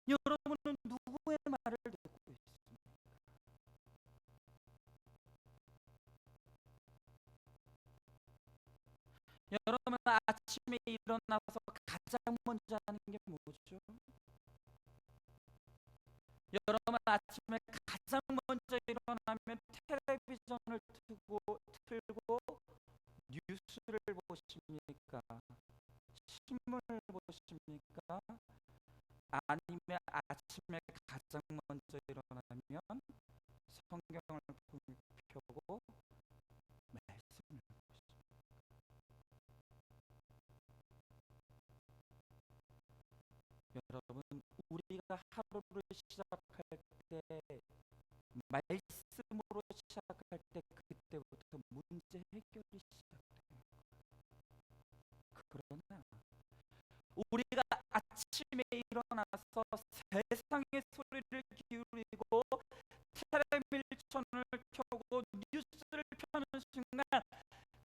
여러분은 누구의 말을 듣고 있습니까? 여러분, 아침에 일어나서 가장 먼저 하는 게 뭐죠? 여러분, 아침에 가장 먼저 일어나면 텔레비전을 틀고 뉴스를 보십니까? 신문을 보십니까? 아니면 아침에 가장 먼저 일어나면 성경을 펴고 말씀을 보십니까? 여러분, 우리가 하루를 시작할 때 말씀으로 시작할 때 그때부터 문제 해결이 시작돼요. 그러나 우리가 아침에 일어나서 세상의 소리를 기울이고 텔레비전을 켜고 뉴스를 펴는 순간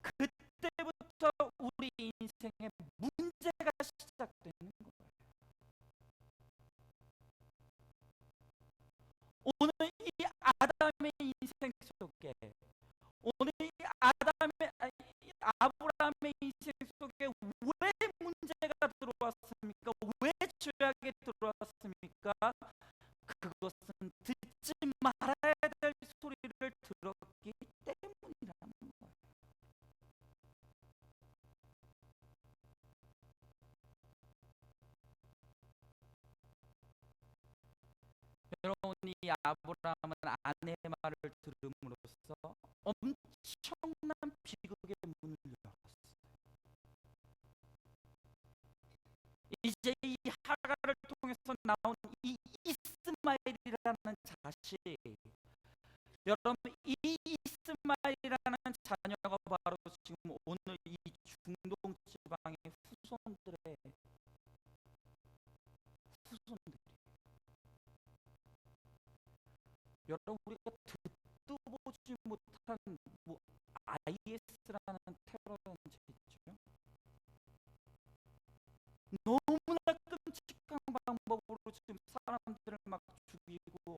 그때부터 우리 인생에 문제가 시작되는 거예요. 오늘 이 아담의 인생 속에, 오늘 이 아브라함의 인생 속에 왜 문제가 들어왔습니까? 왜 죄악이 들어왔습니까? 그것은 듣지 말아야 될 소리를 들었기 때문이라는 거예요. 여러분, 이 아브라함은 아내의 말을 들음으로써 엄청난 비극의 문을 열었어요. 이제 이 하갈을 통해서 나온 이 이스마엘이라는 자식, 여러분, 이 이스마엘이라는 자녀가 바로 지금 여러분 우리가 듣도 보지 못한 뭐 IS라는 테러 단체 있죠. 너무나 끔찍한 방법으로 지금 사람들을 막 죽이고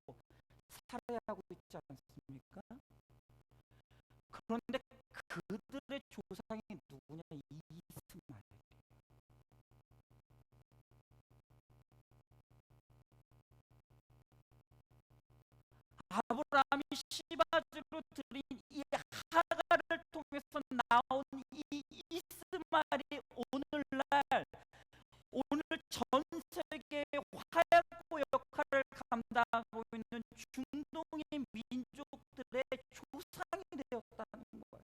살해하고 있지 않습니까? 그런데 그들의 조상이 누구냐? 이스마엘. 아브라함이 시바지로 드린 이 하가를 통해서 나온 이 이스마엘이 오늘 전 세계의 화약고 역할을 감당하고 있는 중동의 민족들의 조상이 되었다는 거예요.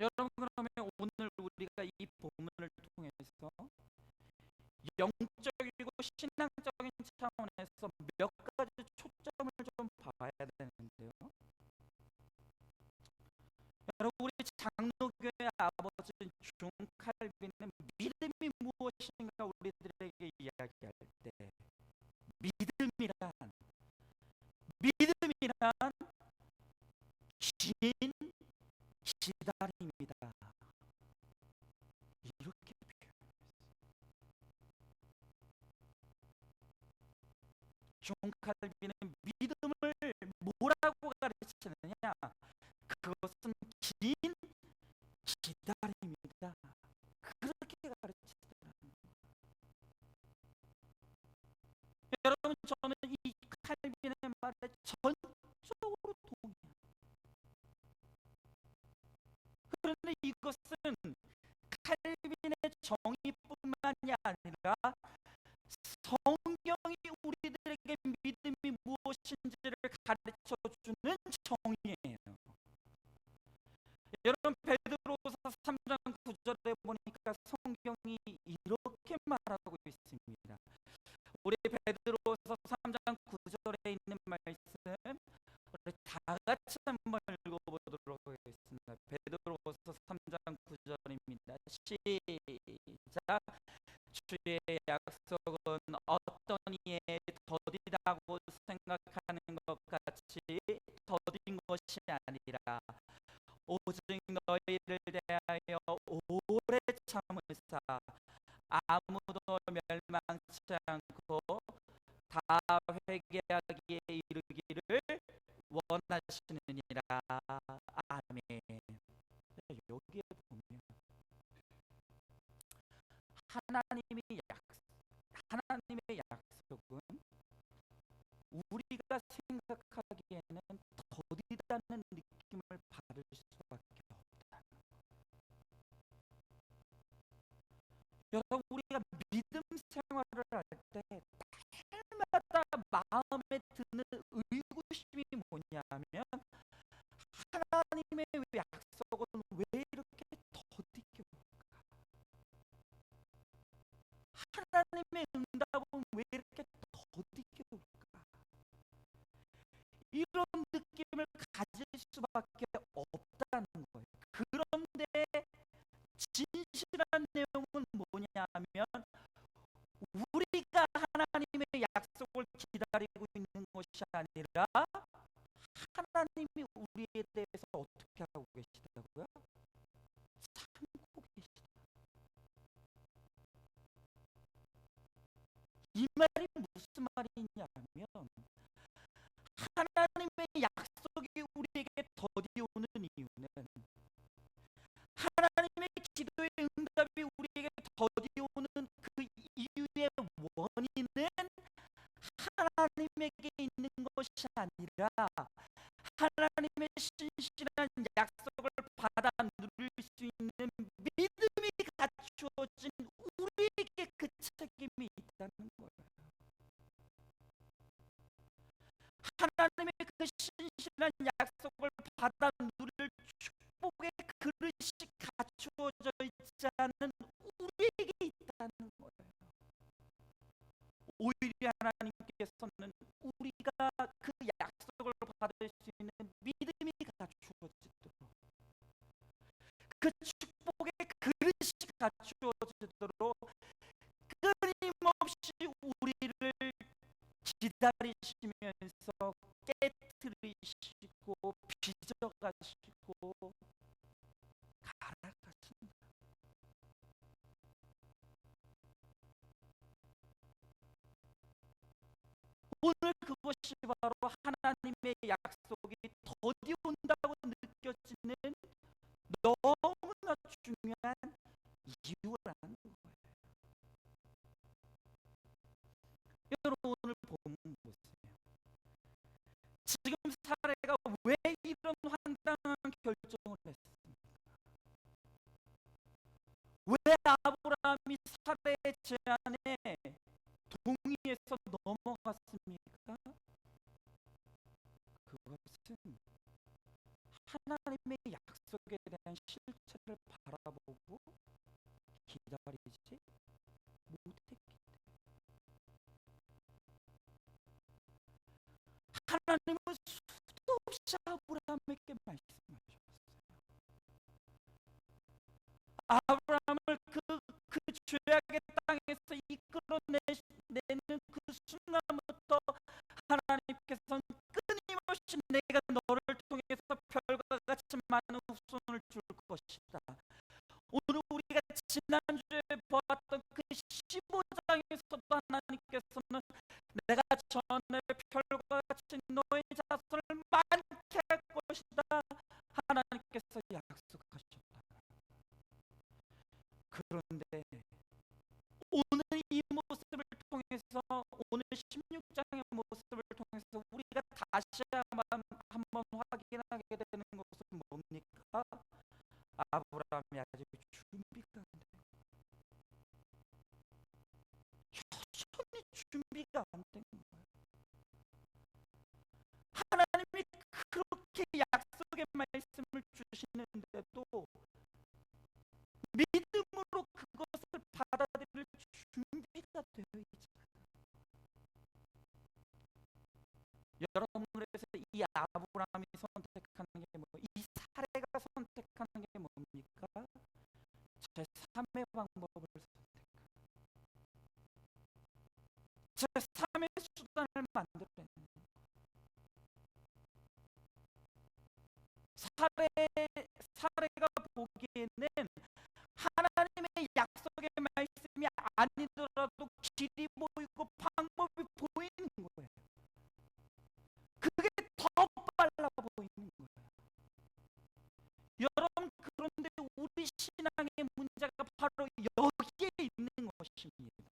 여러분 그러면 오늘 우리가 이 본문을 통해서 영적이고 신앙적인 차원에서 몇 가지 초점을 좀 봐야 되는데요. 여러분 우리 장로교의 아버지 존 칼빈은 믿음이 무엇인가 우리들에게 이야기할 때 믿음이란 긴 기다림이다 이렇게 표현했어요. 존 칼빈은 믿음을 뭐라고 가르치느냐? 그것은 긴 기다림이다. 그렇게 가르치더라고요. 여러분 저는 이 칼빈의 말에 전적으로 동의해요. 그런데 이것은 칼빈의 정의뿐만이 아니라 성경이 우리들에게 믿음이 무엇인지를 가르쳐주는 정의예요. 여러분 베드로서 3장 9절에 보니까 성경이 이렇게 말하고 있습니다. 우리 베드로서 3장 9절에 있는 말씀 우리 다 같이 한번 읽어보도록 하겠습니다. 베드로서 3장 9절입니다. 시작. 주의 약속은 어떤 이에 더디다고 생각하는 것 같이 더딘 것이 아니라 오직 너희를 대하여 오래 참으사 아무도 멸망치 않고 다 회개하기에 이르기를 원하시느니라. 아멘. 여기에 보면 하나님의 약속은 우리가 생각하기에는 더디다는 느낌을 받을 수밖에 없다. 여러분 우리가 믿음 생활을 할 때 날마다 마음에 드는 의구심이 뭐냐면 하나님의 약속은 왜 이렇게 더디게 올까? 하나님의 응답은 왜 이렇게 더디게 올까? 이런 느낌을 가질 수밖에 없다는 거예요. 그런데 진실한 내용은 뭐냐면 우리가 하나님의 약속을 기다리고 있는 것이 아니라 하나님이 우리에 대해서 어떻게 하고 계시다고요? 참고 계시다. 이 말이 무슨 말이냐면 하나님의 약속이 우리에게 더디오는 이유는 하나님의 기도의 응답이 우리에게 더디오는 그 이유의 원인은 하나님에게 있는 것이 아니라 하나님의 신실한 약속을 받아 누릴 수 있는 믿음이 갖추어진 우리에게 그 책임이 있다는 거예요. 하나님의 그 신실한 약속을 받아 누릴 축복의 그릇이 갖추어져 있지 않은 우리에게 있다는 거예요. 오히려 하나님께서는 우리가 그 약속을 받을 수 있는 믿음이 갖추어지도록 그 축복의 그릇이 갖추어지도록 끊임없이 빚어가시고 갈아가신다. 오늘 그것이 바로 하나님의 약속이 더디 온다고 느껴지는 너무나 중요한 이유라는 거예요. 여러분 오늘 보면 보세요. 지금 사례가 왜 이런 황당한 결정을 했습니까? 왜 아브라함이 사례의 제안에 동의해서 넘어갔습니까? 그것은 하나님의 약속에 대한 실체를 바라보고 기다리지 못했기 때문에. 하나님은 수도 없이 아브라함에게 말씀하셨어요. 아브라함을 그 죄악의 땅에서 이끌어내는 그 순간부터 하나님께서는 끊임없이 내가 너를 통해서 별과 같이 많은 후손을 줄 것이다. 오늘 우리가 지난주에 보았던 그 15장에서도 하나님께서는 내가 전에 별과 같이 너의 자손을 많게 할 것이다. 하나님께서 약속하셨다. 그런데 오늘 이 모습을 통해서, 오늘 16장의 모습을 통해서 우리가 다시 한번 확인하게 되는 것은 뭡니까? 아브라함이 아직 준비가 안 돼. 여전히 준비가 안 된 거예요. 하나님이 그렇게 약속의 말씀을 주시는데도 믿음으로 그것을 받아들일 준비가 되어 있잖아요. 여러분 그래서 이 아브라함이 선택하는 게 이 사례가 선택하는 게 뭡니까? 제3의 방법을 선택하는, 제3의 수단을 만들어내는 사례가 보기에는 하나님의 약속의 말씀이 아니더라도 길이 보이고 방법이 보이는 거예요. 그게 더 빨라 보이는 거예요. 여러분 그런데 우리 신앙의 문제가 바로 여기에 있는 것입니다.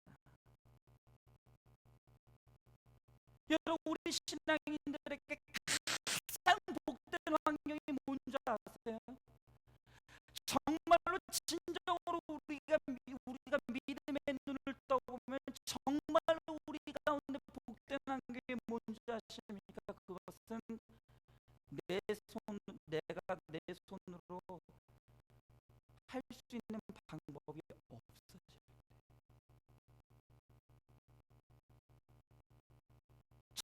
여러분 우리 신앙인들에게 가장 복된 환경이 뭔지 아세요? 정말로 진정으로 우리가 믿음의 눈을 떠보면 정말로 우리 가운데 복된 환경이 뭔지 아십니까? 그것은 내가 내 손으로 할 수 있는 방법이 없어질 때,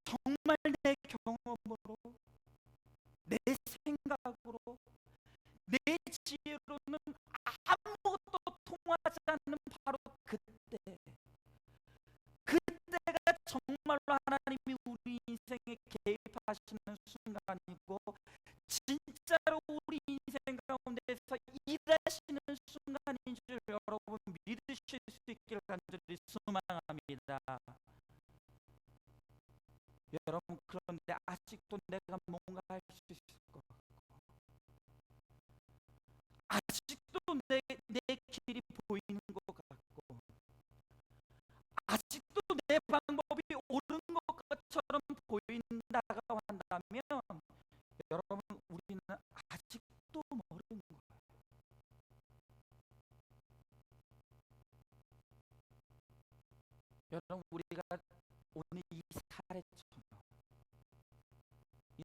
정말 내 경험으로, 내 생각으로, 내 지혜로는 아무것도 통하지 않는 바로 그때가 정말로 하나님이 우리 인생에 개입하시는 순간이고 진짜로 우리 인생 가운데서 일하시는 순간인 줄 여러분 믿으실 수 있기를 간절히 소망합니다. 여러분 그런데 아직도 내가 뭔가 할 수 있을 것 같고, 아직도 내 길이 보이는 것 같고, 아직도 내 방법이 옳은 것처럼 보인다고 한다면 여러분 우리는 아직도 모르는 거예요. 여러분 우리가 오늘 이 사례처럼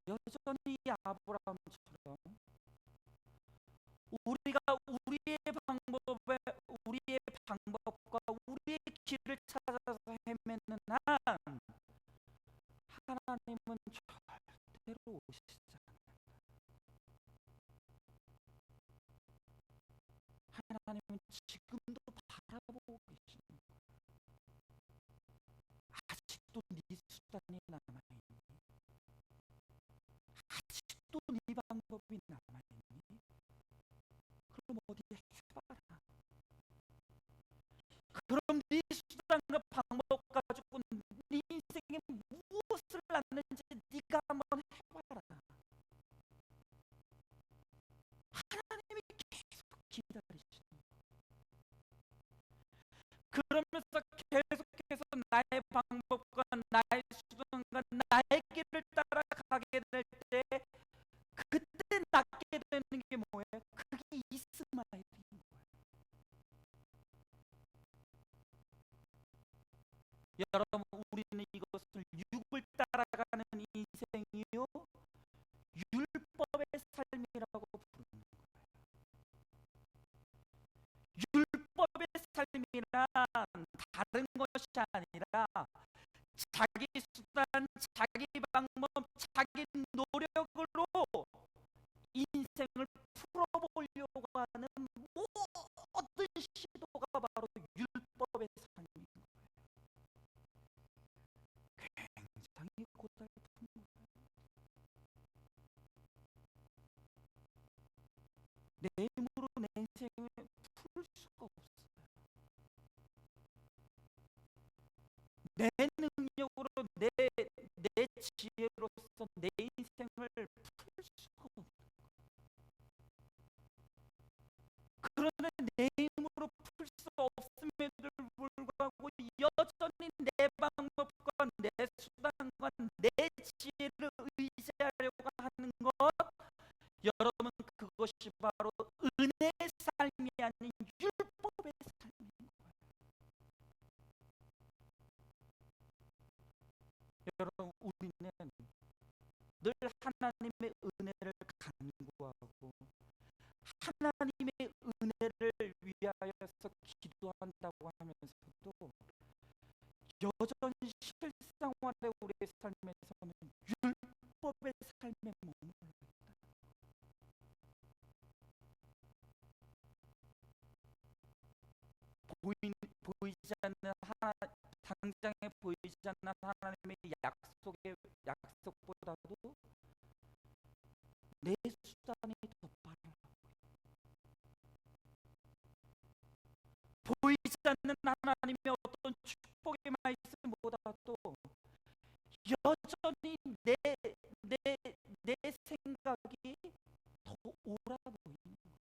여전히 아브라함처럼 우리가 우리의 방법과 우리의 길을 찾아서 헤매는 한 하나님은 절대로 오시지 않아요. 하나님은 지금도 바라보고 계시는 거예요. 아직도 네 수단이 남아있니? 아직도 아직도 네 방법이 남아있니? 그럼 어디 해봐라. 그럼 네 수단과 방법 가지고 네 인생에 무엇을 낳는지 네가 한번 해봐라. 하나님이 계속 기다리시는, 그러면서 계속해서 나의 방법과 나의 수단과 나의 길을 따라가게 될 때, 그때 낳게 되는 게 뭐예요? 그게 이스마엘인 거예요. 여러분, 우리는 이것을 육을 따라가는 인생이요, 율법의 삶이라고 부르는 거예요. 율법의 삶이란 다른 것이 아니라 자기 수단, 자기 방법, 자기 노력으로 인생을 풀어보려고 하는 모든 시도가 바로 율법의 삶인 거예요. 굉장히 고달픈 거예요. 내 힘으로 내 인생을 풀 수가 없어요. 내 능력으로, 내 지혜로서 내 인생을 풀 수가 없어요. 그러나 내 힘으로 풀 수 없음에도 불구하고 여전히 내 방법과 내 수단과 내 지혜를 의지하려고 하는 것, 여러분, 그것이 바로 은혜의 삶이 아닌 율법의 삶인 거예요. 여러분, 우리는 늘 하나님의 은혜를 간구하고 하나님의 은혜를 위하여서 기도한다고 하면서도 여전히 실생활의 우리의 삶에서는 율법의 삶에 머물러 있다. 보이지 않는 하나, 당장에 보이지 않는 하나님의 약속보다도 내 수단이 더 빨라. 보이지 않는 하나님의 어떤 축복의 말씀보다도 여전히 내 생각이 더 옳아 보이는 거예요.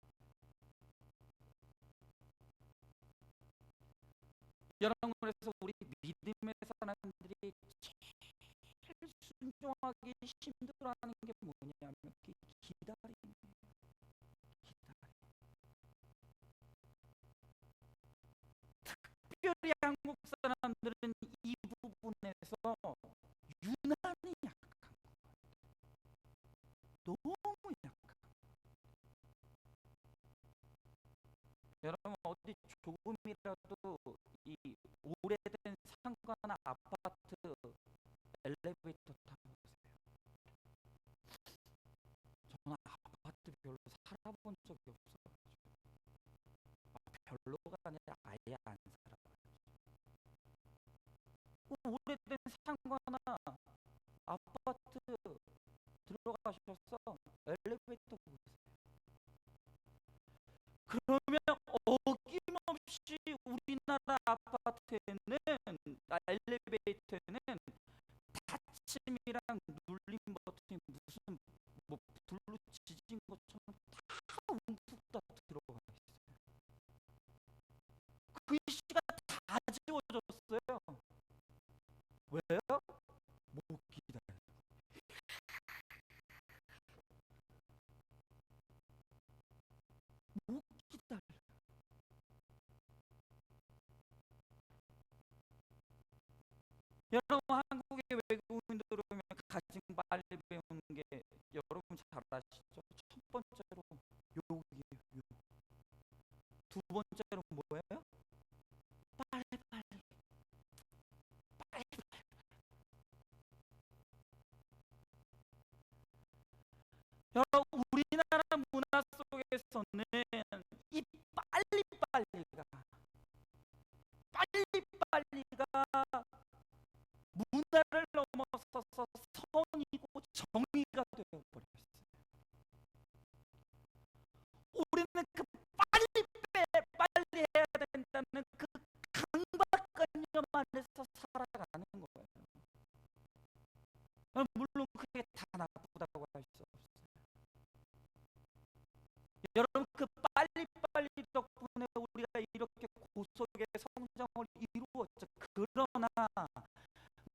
여러분, 그래서 우리 믿음의 사람들이 제일 순종하기 힘들어하는 게 뭐냐면 기다림이에요. 기다림. 특별히 한국 사람들은 이 부분에서 유난히 약한 것 같아요. 너무 약한. 여러분, 어디 조금이라도 이 오래된 상가나 아파트 엘리베이터 타보세요. 저는 아파트 별로 살아본 적이 없어요. 별로가 아니라 아예 안 살아요. 오래된 상가나 아파트 들어가셔서 엘리베이터 보세요. 그러면 어김없이 우리나라 아파트에는, 엘리베이터에는 닫힘이랑 눌림 버튼이 무슨 뭐 불로 지진 것처럼 다 움푹 다 들어가 있어요. 글씨가 다 지워졌어요. 왜요? 못 기다려. 못 기다려. 여러분, 한국의 외국인들 오면 가장 빨리 배우는 게, 여러분 잘 아시죠? 첫 번째로 욕이에요. 욕. 두 번째로 뭐예요? 빨리 빨리 빨리. 여러분, 우리나라 문화 속에서는 이 빨리빨리가 문화를 넘어서서 선이고 정의가 되어버렸어요. 속에 성장을 이루었죠. 그러나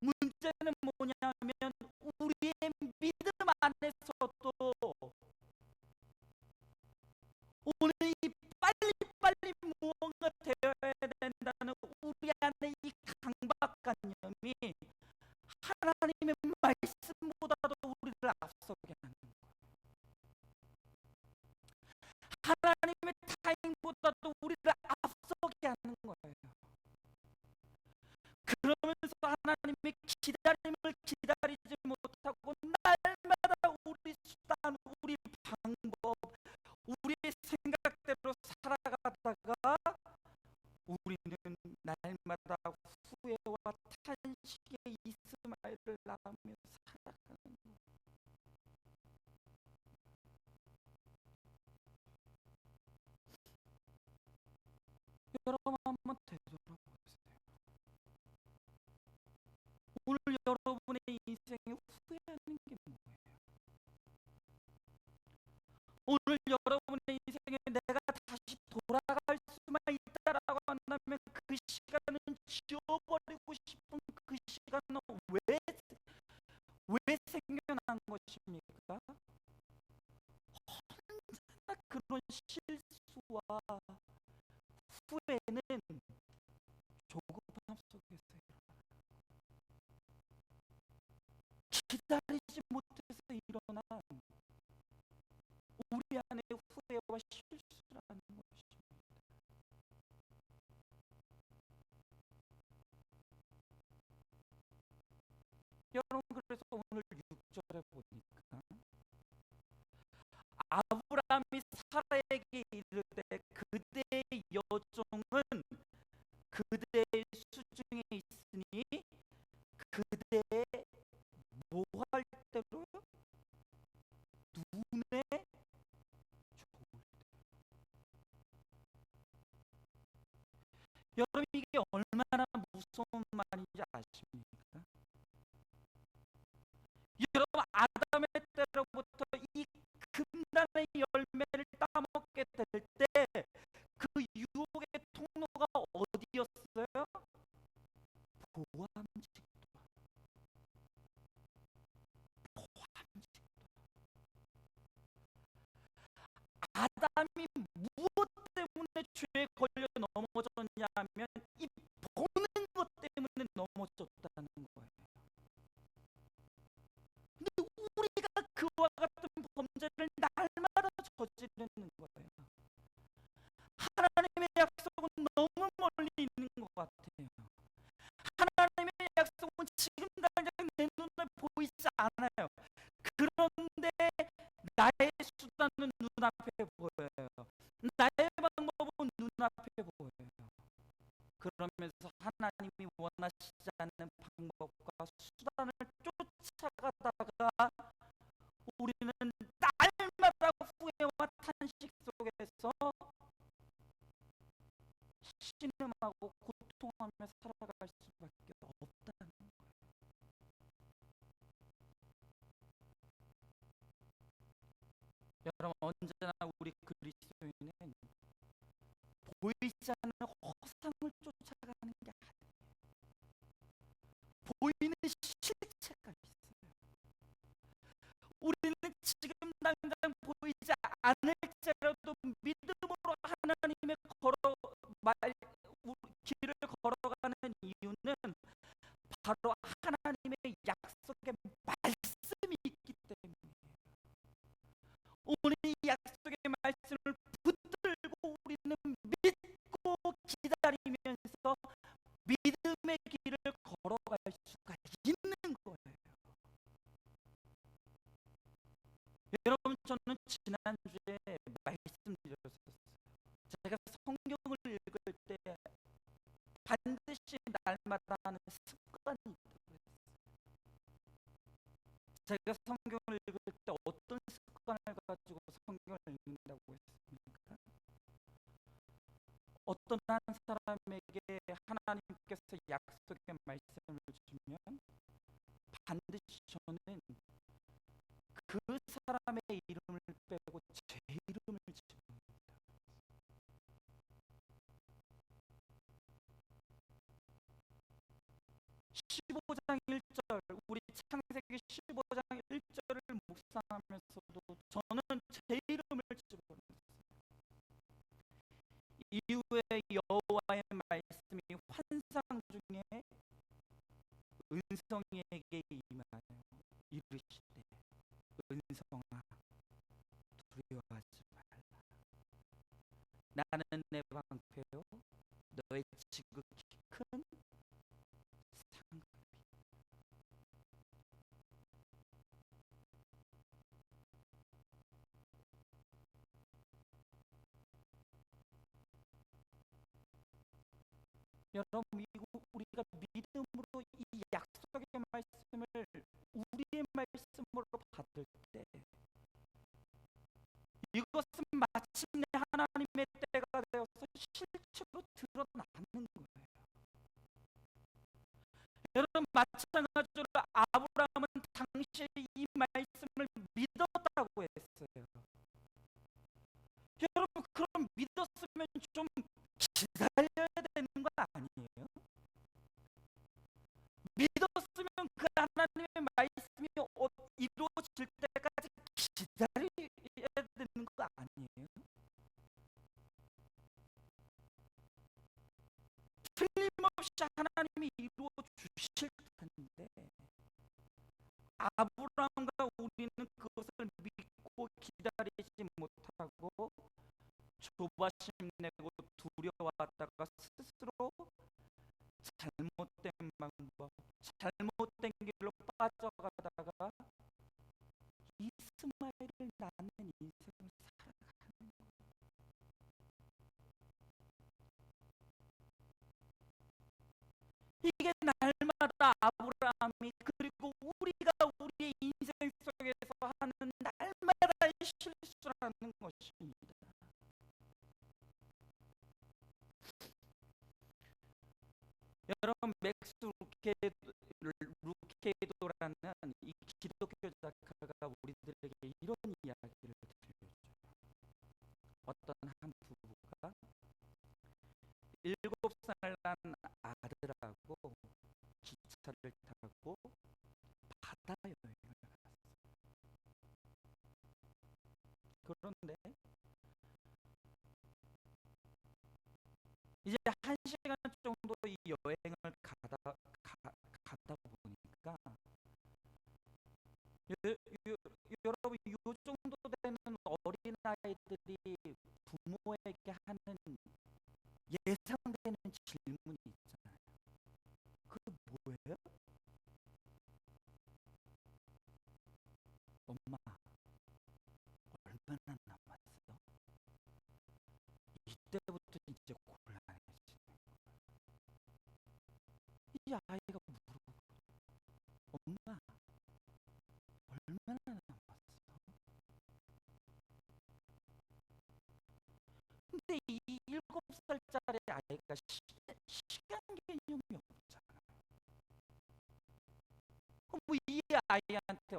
문제는 뭐냐면 우리의 믿음 안에서도 오늘 이 빨리빨리 무언가 되어야 된다는 우리 안에 이 강박관념이 하나님의 말씀보다도 우리를 앞서게 하는 거예요. 하나님의 타임보다도 우리를 앞서게 하는 거예요. 그러면서 하나님의 기다림을 기다리지 못하고 날마다 우리 수단, 우리 방법, 우리의 생각대로 살아가다가 우리는 날마다 후회와 탄식의 이스마엘을 낳으며 살아가는 거예요. 여러분 한번 되돌아보세요. 오늘 여러분의 인생에 후회하는 게 뭐예요? 오늘 여러분의 인생에 내가 다시 돌아갈 수만 있다라고 한다면 그 시간은 지워버리고 싶은 그 시간은 왜 생겨난 것입니까? 언제나 그런 실수와 후회는 조급함 속에서 기다리지 못해서 일어난 우리 안에 후회와 실수라는 것입니다. 여러분 그래서 오늘 6절에 보니까 아브라함이 사라에게 이르되 그대의 여종은 그대의 수중에 있으니 그대의 뭐 할 때로요? 눈에 좋을 때. 여러분 이게 얼마나 무서운 말인지 아십니까? 여러분 아담의 때로부터 이 금단의 열매를 따먹게 될 때 그 유혹의 통로가 어디였어요? 보암직도. 아담이 무엇 때문에 죄에 걸려 넘어졌냐 하면 이 보는 것 때문에 넘어졌다는 거예요. 근데 우리가 그와 같은 범죄를 날마다 저지르는 거예요. 하나님의 약속은 너무 멀리 있는 것 같아요. 하나님의 약속은 지금 당장 내 눈에 보이지 않아요. 그런데 나의 수단은 눈앞에 보여요. 나의 방법은 눈앞에 보여요. 그러면서 하나님이 원하시지 않는 방법과 수단을 쫓아가다가 우리는 날마다 후회와 탄식 속에서 신음하고 고통하며 살아갈 수밖에 없다는 거예요. 여러분 언제나 우리 그리스도인은 보이지 않는 허상을 쫓아가는 게 아니에요. 보이는 실체가 있어요. 우리는 지금 당장 보이지 않을지라도 믿음으로 하나님의 길을 걸어가는 이유는 바로 하나님의 약속의 말씀이 있기 때문이에요. 오늘 이 약속의 말씀을 붙들고 우리는 믿고 기다리면서 믿음의 길을 걸어갈 수가 있는 거예요. 여러분 저는 지난주에 말씀드렸었어요. 제가 성경을 읽을 때 반드시 날마다 하는 습관이 있다고 했어요. 제가 성경을 읽을 때 어떤 습관을 가지고 성경을 읽는다고 했습니까? 어떤 한 사람에게 하나님께서 약속의 말씀을 주면 반드시 저는 그 사람의 이름을 빼고 제 이름을 집어넣습니다. 제 이름을 집어넣었어요. 이후에 여호와의 말씀이 환상 중에 은성이에게 임하여 이르시되 은성아 두려워하지 말라. 나는 내 방패요 너의 지극히 큰 상급이. 여러분, 우리가 믿음으로 이 약속의 말씀을 우리의 말씀으로 받을 때 이것은 마침내 하나님의 때가 되어서 실체로 드러나는 거예요. 여러분, 마찬가지로 아브라함은 당시에 이 말씀을 믿었다고 했어요. 여러분, 그럼 믿었으면 좀 기다려야 되는 거 아니에요? 믿었으면 그 하나님의 말씀이 이루어질 때까지 기다려야 되는 거 아니에요? 틀림없이 하나님이 이루어 주실 텐데 아브라함과 우리는 그것을 믿고 기다리지 못하고 조바심 내고 두려워하다가 스스로 잘못된 방법, 잘못된 길로 빠져가다가 이스마엘을 낳는 인생을 살아가는 거예요. 이게 날마다 아브라함이 그리고 우리가 우리의 인생 속에서 하는 날마다의 실수라는 것입니다. 여러분, 맥스 루케이도라는 이 기독교 작가가 우리들에게 이런 이야기를 들려줘요. 어떤 한 부부가 7살 난 아들하고 기차를 타고 바다 여행을 갔어요. 그런데 이제 1시간 정도 이 여행을 가다 보니까 여러분, 요 정도 되는 어린아이들이 부모에게 하는 예상되는 질문이 있잖아요. 그게 뭐예요? 엄마, 얼마나 남았어? 이때부터 이제 곤란해지는 거예요. 이 아이가 물어보고, 엄마, 얼마나 남았어? 근데 이 7살짜리 아이가 시간 개념이 없잖아요. 그럼 이 아이한테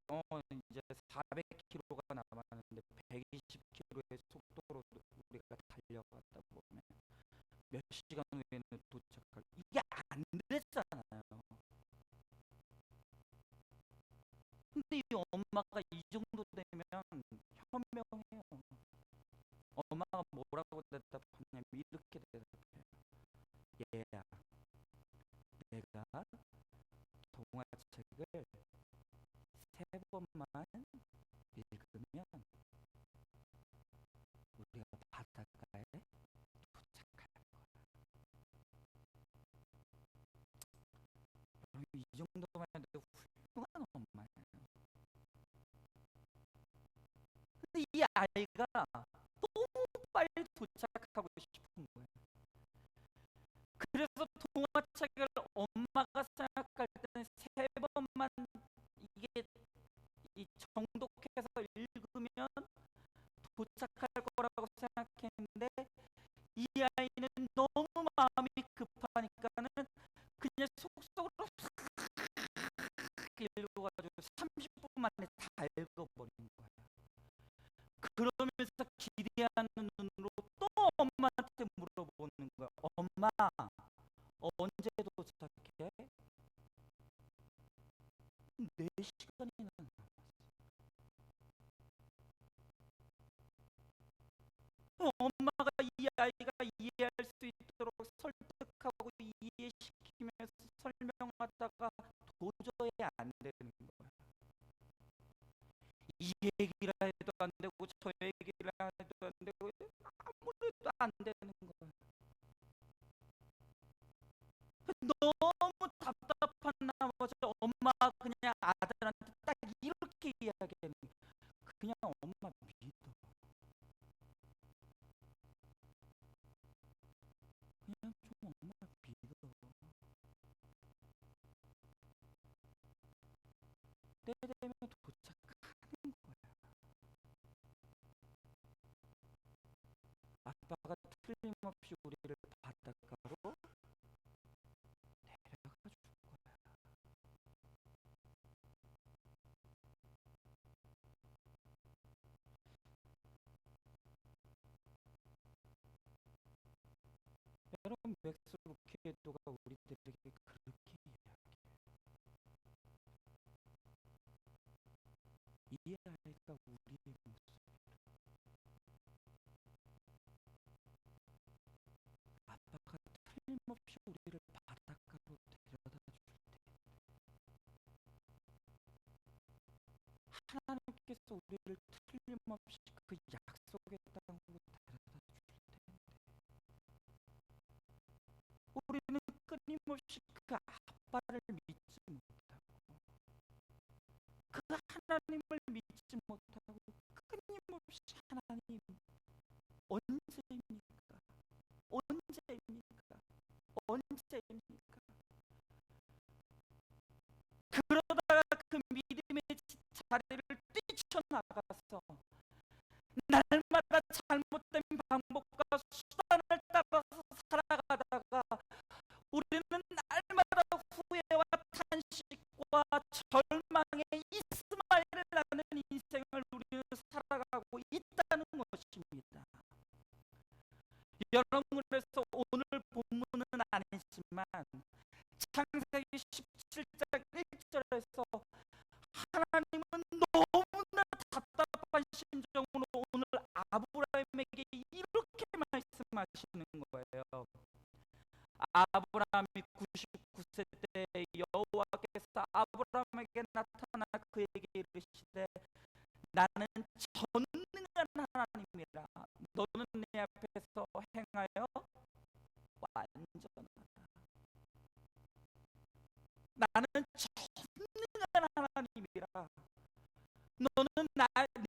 이제 400km가 남았는데 120km의 속도로 우리가 달려가다 보면 몇 시간 후에는 도착할, 이게 안 됐잖아요. 근데 이 엄마가 이 정도 되면 현명해요. 엄마가 뭐라고 대답하냐면 이렇게 대답해요. 얘야, 내가 동화책을 3번만 읽으면 우리가 바닷가에 도착할 거야. 이 정도만 해도 훌륭한 엄마예요. 근데 이 아이가 너무 빨리 도착하고 싶은 거예요. 그래서 동화책을 엄마가 생각할 때는 3번만 이게 이 정독해서 읽으면 도착할 거라고 생각했는데 이 아이는 너무 마음이 급하니까는 그냥 속속으로 읽어가지고 30분 만에 다 읽어버린 거예요. 그러면서 기대하는 눈으로 또 엄마한테 물어보는 거야. 엄마, 언제 도착해? 4시간이나 남았어. 엄마가 이 아이가 이해할 수 있도록 설득하고 이해시키면서 설명하다가 도저히 안 되는 거야. 이 얘기를 해도 안 되고 저 얘기를 해도 안 되고 아무래도 안 되는 거야. 너무 답답한 나머지 엄마 그냥 아들한테 딱 이렇게 이야기하는 거야. 그냥 엄마 믿어. 그냥 좀 엄마 믿어. 때 되면 도착하는 거야. 아빠가 틀림없이 우리를 바닷가로 데려가 줄 거야. 여러분, 맥스 루키에도가 우리들에게 그렇게 이야기해. 이 아이가 우리의 모습. 아빠가 틀림없이 우리를 바닷가로 데려다 줄 때 하나님께서 우리를 틀림없이 그 약속의 땅으로 데려다 줄 텐데 우리는 끊임없이 그 아빠를 믿지 못하고 그 하나님을 믿지 못하고 끊임없이 하나님 언제입니까? 언제입니까? 언제입니까? 그러다가 그 믿음의 자리를 뛰쳐나가서 날마다 잘못된 방법과 수단을 따라서 살아가다가 우리는 날마다 후회와 탄식과 절망의 이스마엘이라는 인생을 우리는 살아가고 있다는 것입니다. 여러분, 그래서 오늘 본문은 아니지만 창세기 17장 1절에서 하나님은 너무나 답답한 심정으로 오늘 아브라함에게 이렇게 말씀하시는 거예요. 아브라함이 99세 때 여호와께서 아브라함에게 나타나 그에게 이르시되 나는 전능한 하나님이라 너는 내 앞에서 행하여 완전하다. 나는 전능한 하나님이라 너는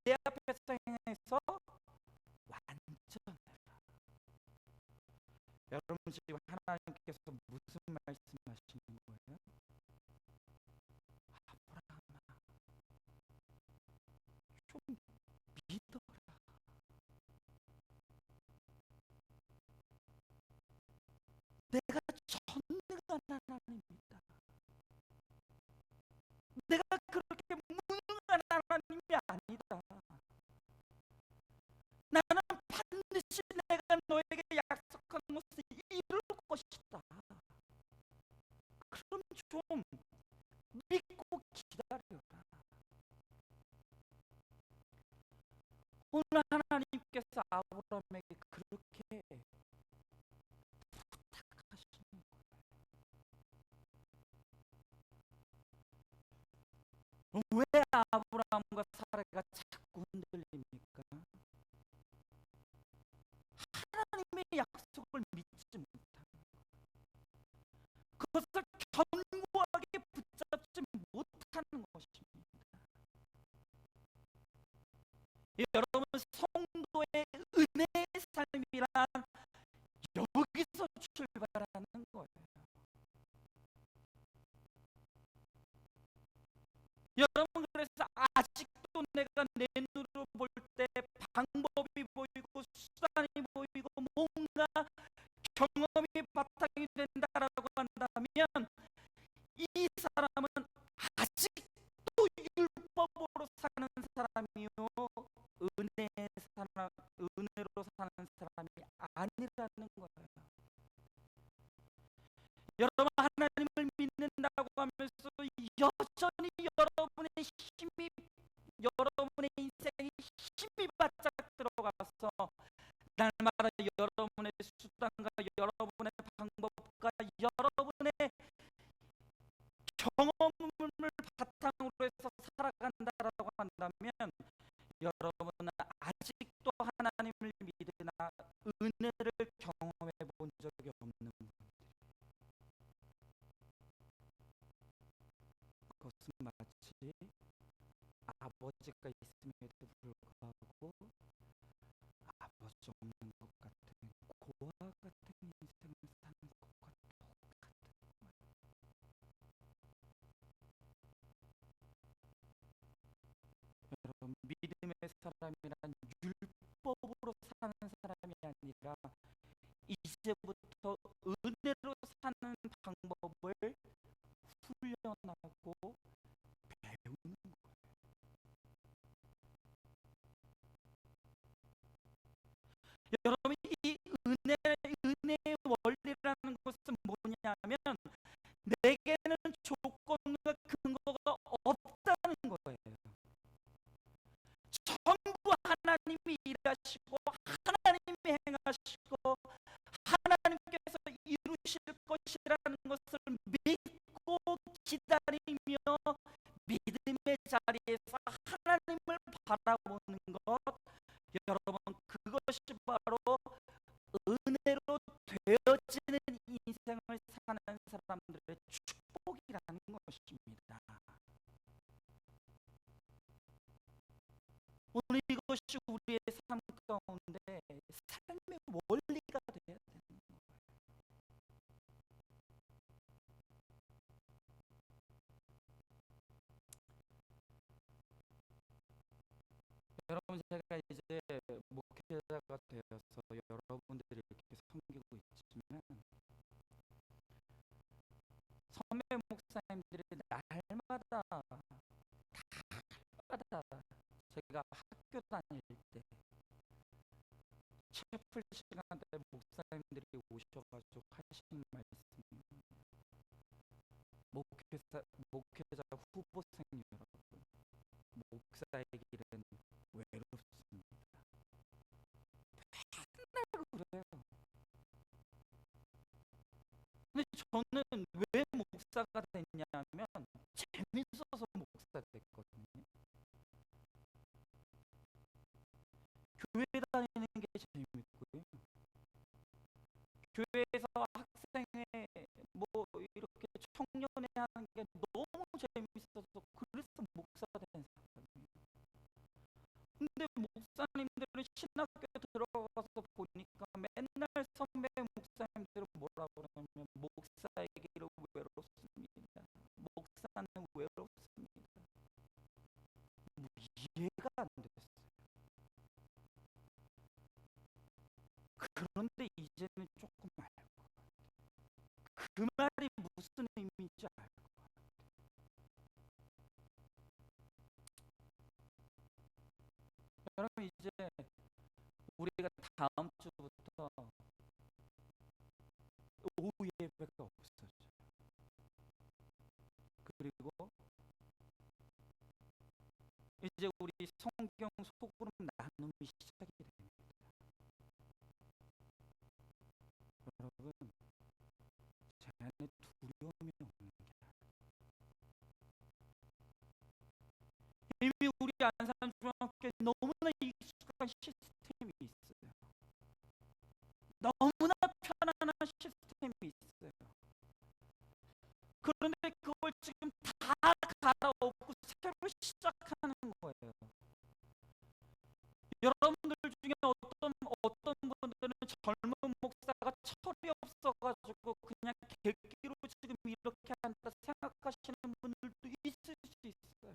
내 앞에서 행해서 완전해라. 여러분, 지금 하나님께서 무슨 말씀하시는 거예요? 아브라함아, 좀 믿어라. 내가 전능한 하나님이다. 내가 그렇게 무능한 하나님이 아니다. 나는 반드시 내가 너에게 약속한 것을 이룰 것이다. 그럼 좀 믿고 기다려라. 오늘 하나님께서 아브라함에게 그렇게 부탁하시는 거예요. 왜 아브라함과 사라가 자꾸 흔들립니까? 하나님의 약속을 믿지 못하는 거예요. 그것을 견고하게 붙잡지 못하는 것입니다. 여러분, 성도의 은혜의 삶이란 여기서 출발하는 거예요. 여러분, 그래서 아직도 내가 내 눈으로 볼 때 방법이 보이고 수단이 보이고 뭔가 경험이 바탕이 된다라고 한다면 이 사람은 아직도 율법으로 사는 사람이요 은혜로 사는 사람이 아니라는 거예요. 여러분, 하나님을 믿는다고 하면서 여전히 여러분의 인생에 힘이 바짝 들어가서 은혜를 경험해 본 적이 없는 분들, 그것은 마치 아버지가 있음에도 불구하고 아버지 없는 것 같은 고아 같은 인생을 사는 것과 똑같은 거예요. 여러분, 믿음의 사람이란 율법으로 사는 사람이 아니라 이제부터 은혜로 사는 방법을 훈련하고 배우는 거예요. 여러분, 이 은혜의 원리라는 것은 뭐냐면 내게는 조건과 근거가 없다는 거예요. 전부 하나님이 일하시고 하나님이 행하시고 하나님께서 이루실 것이라는 것을 믿고 기다리며 믿음의 자리에서 하나님을 바라보는 것, 여러분, 그것이 바로 은혜로 되어지는 인생을 사는 사람들의 축복이라는 것입니다. 오늘 이것이 우리의 삶 가운데 삶의 원리가 되어야 되는 거예요. 여러분, 제가 이제 목회자가 되어서 여러분들이 이렇게 섬기고 있지만 선배 목사님들이 날마다 제가 학교 다닐 때 채플 시간 때 목사님들이 오셔가지고 하시는 말씀이 목회자 후보생 여러분, 목사의 길은 외롭습니다. 맨날 그래요. 근데 저는 왜 목사가 됐냐면 재밌어서 목사 됐거든요. 교회 다니는 게 재밌고요. 교회에서 학생회 뭐 이렇게 청년회 하는 게 너무 재밌어서 그래서 목사 된 사람이에요. 근데 목사님들은 신학교 들어가서 보니까 맨날 선배 목사님들은 뭐라 그러냐면 목사에게로 외롭습니다. 목사는 외롭습니다. 뭐 이해가 안 됐어요. 그런데 이제는 조금 알고 그 말이 무슨 의미인지 알고. 여러분, 이제 우리가 다음 주부터 오후 예배가 없어져요. 그리고 이제 우리 성경 소그룹 나눔이 시작이 됩니다. 여러분, 제 안에 두려움이 없는 게 이미 우리 안산중학교에 너무나 익숙한 시스템이 있어요. 너무나 편안한 시스템이 있어요. 그런데 그걸 지금 다 갈아엎고 새로 시작하는 거예요. 여러분들 중에 어떤 분들은 젊은 목사가 철이 없어가지고 그냥 객기로 지금 이렇게 한다 생각하시는 분들도 있을 수 있어요.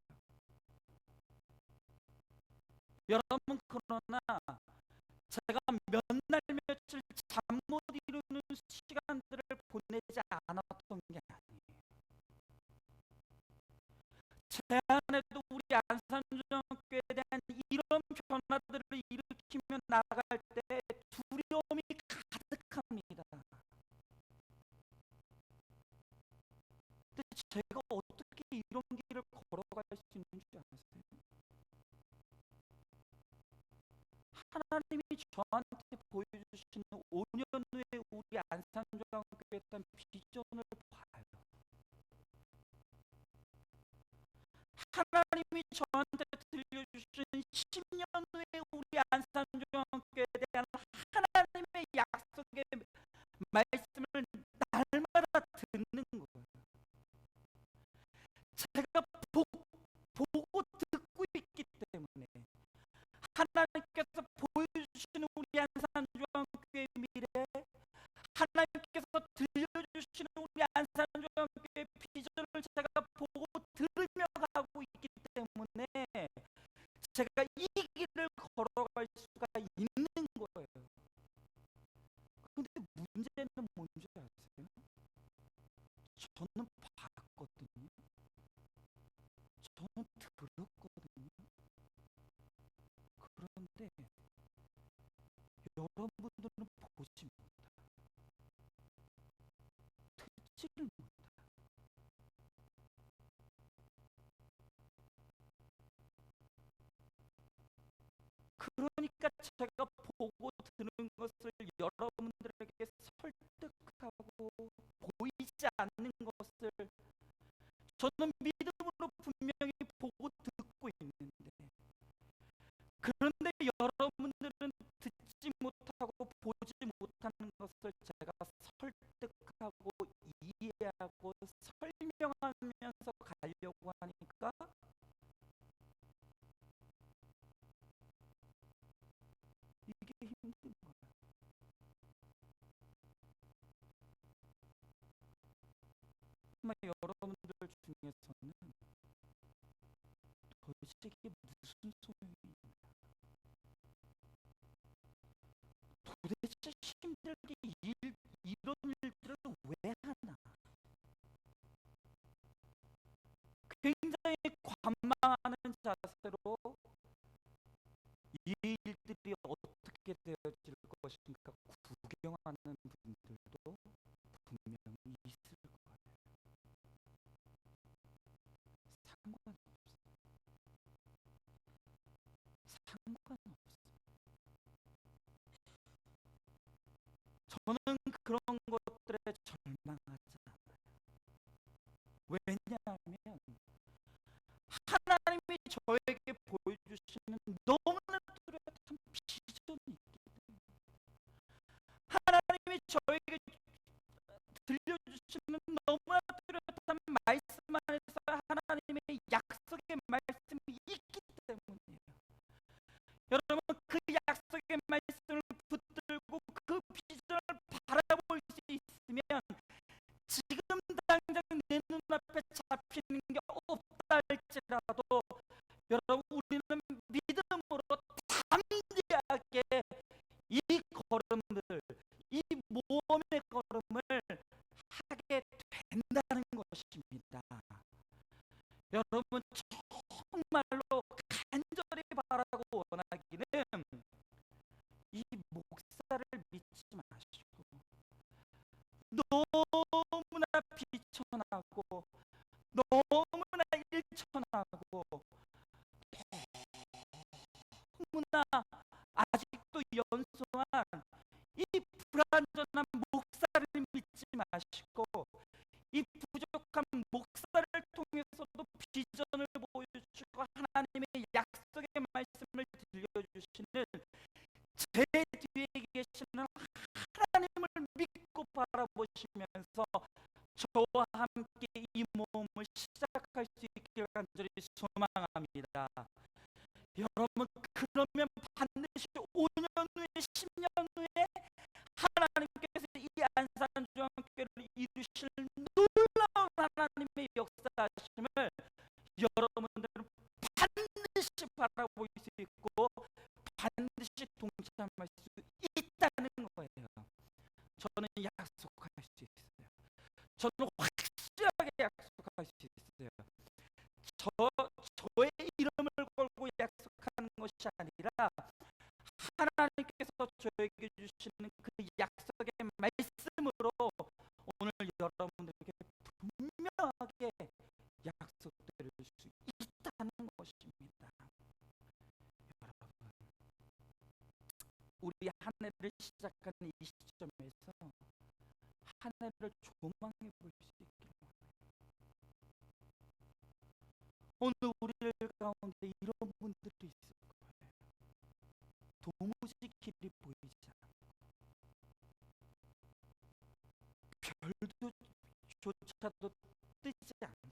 여러분, 그러나 제가 몇 날 며칠 잠 못 이루는 시간들을 보내지 않았던 게 아니에요. 제 안에도 우리 안산중학교에 대한 이런 변화들을 일으키며 나갈 때 두려움이 가득합니다. 근데 제가 어떻게 이런 길을 걸어갈 수 있는 줄 아세요? 하나님이 저한테 보여주시는 5년 후에 우리 안산중학교에 대한 비전을 봐요. 하나님이 저한테 들려주신 10년 후에 우리 안산중학교에 대한 하나님의 말씀을 날마다 듣는 거예요. 제가 보고 듣고 있기 때문에 하나님께서 보여주시는 우리 안산중앙교회 미래, 하나님께서 들려주시는 우리 안산중앙교회 비전을 제가 보고 들으며 가고 있기 때문에 제가 이 길을 걸어갈 수가 있는 거예요. 근데 문제는 뭔지 아세요? 저는 봤거든요. 저는 들었거든요. 그런데 여러분들은 보지 못해요. 듣지를 못해요. 그러니까 제가 보고 들은 것을 여러분들에게 설득하고 보이지 않는 것을 저는 믿음으로 분명히 보고 듣고 있는데, 그런데 여러분들은 듣지 못하고 보지 못하는 것을 제가 설득하고 이해하고 설명하면서 가려고 하니까 이게 힘든 거예요. 정말 여러분들 중에서는 도대체 이게 무슨 소용이 있나? 도대체 힘들게 이런 일들을 왜 하나? 굉장히 관망하는 자세로 이 일들이 어떻게 되어질 것인가 구경하는 분들도 분명히 있을 거예요. 상관없어. 상관없어. 저는 그런 것들에 절망하지 않아요. 왜냐하면 하나님이 저에게 보여주시는 너무나 뚜렷한 비전이 있기 때문에, 하나님이 저에게 들려주시는 너무나 뚜렷한 말씀 안에서 하나님의 약속의 말씀이 있기 때문이에요. 여러분, 그 약속의 말씀을 붙들고 그 비전을 바라볼 수 있으면 지금 당장 내 눈앞에 잡히는 게 없다 할지라도 여러분, 우리는 믿음으로 담대하게 이 걸음들, 이 모험의 걸음을 하게 된다는 것입니다. 여러분, 정말로 간절히 바라고 원하기는 이 목사를 믿지 마시고 너무나 비천하고 너무나 일천하고 너무나 아직도 연소한 이 불완전한 목사를 믿지 마시고 이 부족한 목사를 통해서도 비전을 보여주시고 하나님의 약속의 말씀을 들려주시는 제 뒤에 계시는 하나님을 믿고 바라보시면서 저와 함께 이 모험을 시작할 수 있기를 간절히 소망합니다. 여러분, 그러면 반드시 5년 후에 10년 후에 하나님께서 이 안산중앙교회를 이루실 놀라운 하나님의 역사하심을 여러분들은 반드시 바라볼 수 있고 반드시 동참할 수 있다는 거예요. 저는 약속할 수 있어요. 저는 확실하게 약속할 수 있어요. 저의 이름을 걸고 약속하는 것이 아니라 하나님께서 저에게 주시는 그 약속의 말씀으로 오늘 여러분들에게 분명하게 약속드릴 수 있다는 것입니다. 여러분, 우리 한 해를 시작하는 이 시점에서 한 해를 조망해 볼 수 있기를 바랍니다. 오늘 우리들 가운데 이런 분들이 있을 거예요. 도무지 길이 보이지 않고 해조차도 뜨지 않고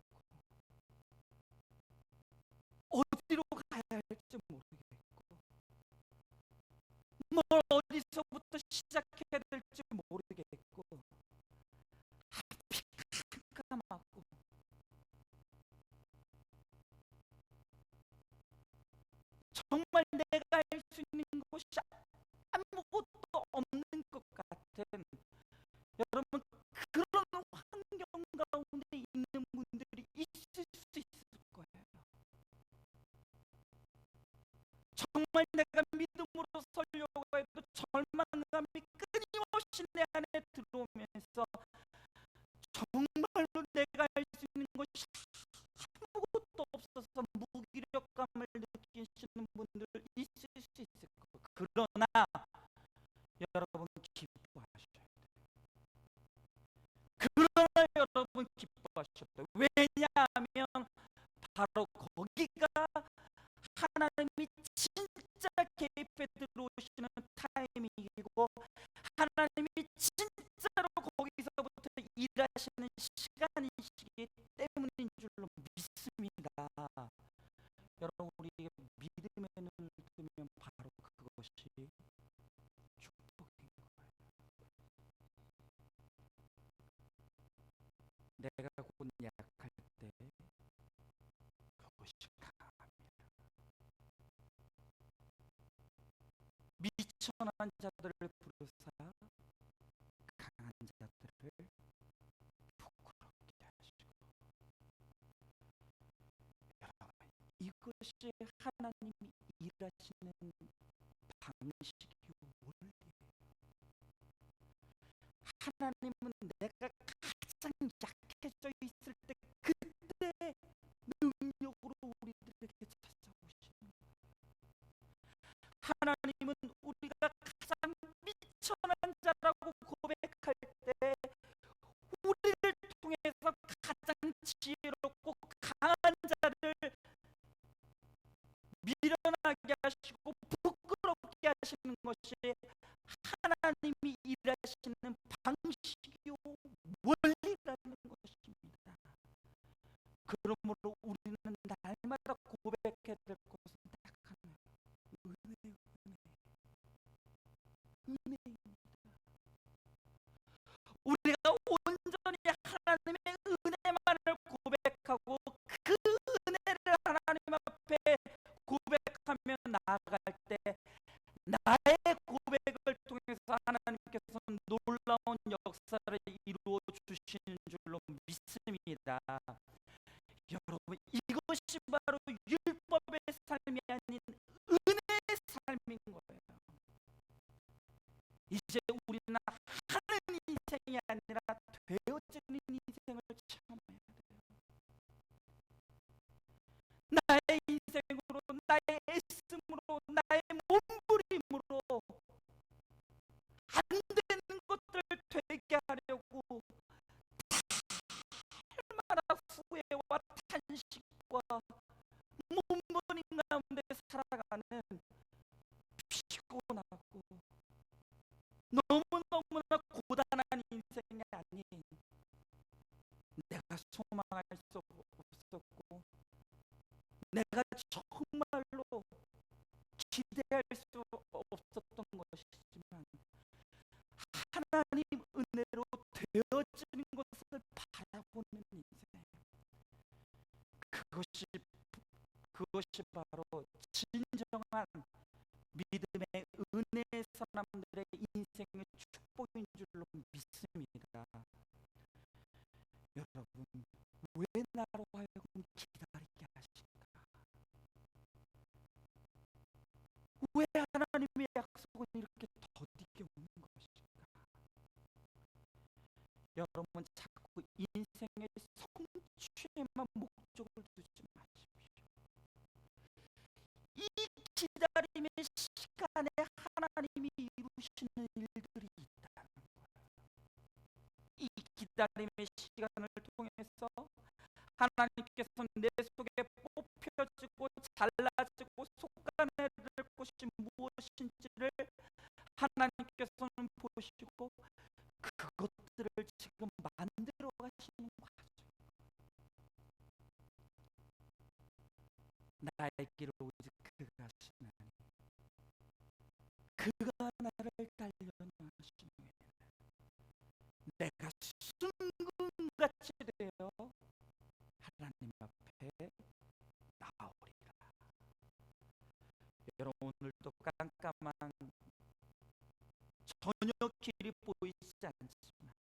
어디로 가야 할지 모르겠고 뭘 어디서부터 시작해야 될지 모르겠고 앞이 깜깜하고 정말 내가 할 수 있는 것이 아무것도 없는 것 같은, 여러분 그런 환경 가운데 있는 분들이 있을 수 있을 거예요. 정말 내가 믿음으로 살려고 해도 절망감이 끊임없이 내 안에 들어오면서 정말로 내가 할 수 있는 것이 아무것도 없어서 무기력감을 느끼시는 분들 있을 수 있을 거예요. 그러나 여러분 기뻐하셔야 돼요. 그러나 여러분 기뻐하셔야 돼요. 왜냐하면 바로 거기가 하나님이 진짜 개입해 들어오시는 타이밍이고 하나님이 진짜로 거기서부터 일하시는 시간이시기 때문인 줄로 믿습니다. 여러분 우리 믿음의 눈을 뜨면 바로 그것이 축복인 거예요. 내가 곧 약할 때 그것이 강함이라. 미천한 자들을 부르사 강한 자들을 부끄럽게 하시고. 여러분 이것이 하나님이 일하시는 방식이요 원리예요. 하나님은 내가 가장 약해져 있을 때 그때 능력으로 우리들에게 찾아오시는 거예요. 하나님은 우리가 가장 미천한 자라고 고백할 때 우리를 통해서 가장 지혜롭고 강한 자를 미련하게 하시고 부끄럽게 하시는 것이 하나님이 일하시는 방식이요 원리라는 것입니다. 그러므로 우리는 날마다 고백해야 될 것은 딱 하나예요. 은혜입니다. 우리가 온전히 하나님의 은혜만을 고백하고 그 은혜를 하나님 앞에 고백하며 나아갈 때 나의 고백을 통해서 하나님께서는 놀라운 역사를 이루어 주시는 줄로 믿습니다. 여러분 이것이 바로 율법의 삶이 아닌 은혜의 삶인 거예요. 이제 우리는 하는 인생이 아니라 되어지는 인생을 체험해야 돼요. 나의 인생으로, 나의 애씀으로, 나의 몸부림으로 안 되는 것들을 되게 하려고 얼마나 후회와 탄식과 몸부림 가운데 살아가는 피곤하고 너무너무나 고단한 인생이 아닌, 내가 소망할 수 없었고 내가 정말로 기대할 수 없었던 것이지만 하나님 은혜로 되어지는 것을 바라보는 인생, 그것이 바로 진정한 믿음의 은혜의 사람들의 인생의 축복인 줄로 믿습니다. 여러분 왜 나로 하여금 기다리게 하실까? 왜 하나님의 약속은 이렇게 더디게 오는 것일까? 여러분 자꾸 인생의 성취에만 목적을 두지 마십시오. 이 기다림의 시간에 하나님이 이루시는 일들이 있다는 거예요. 이 기다림의 시간을 통해서 하나님께서 내 속에 뽑혀지고 잘라지고 솎아내야 될 것이 무엇인지를 하나님께서는 보시고 그것들을 지금 만들어 가시는 그가 나를 단련하시니 내가 순금같이 되어 하나님 앞에 나오리라. 여러분, 오늘도 깜깜한 저녁 길이 보이지 않지만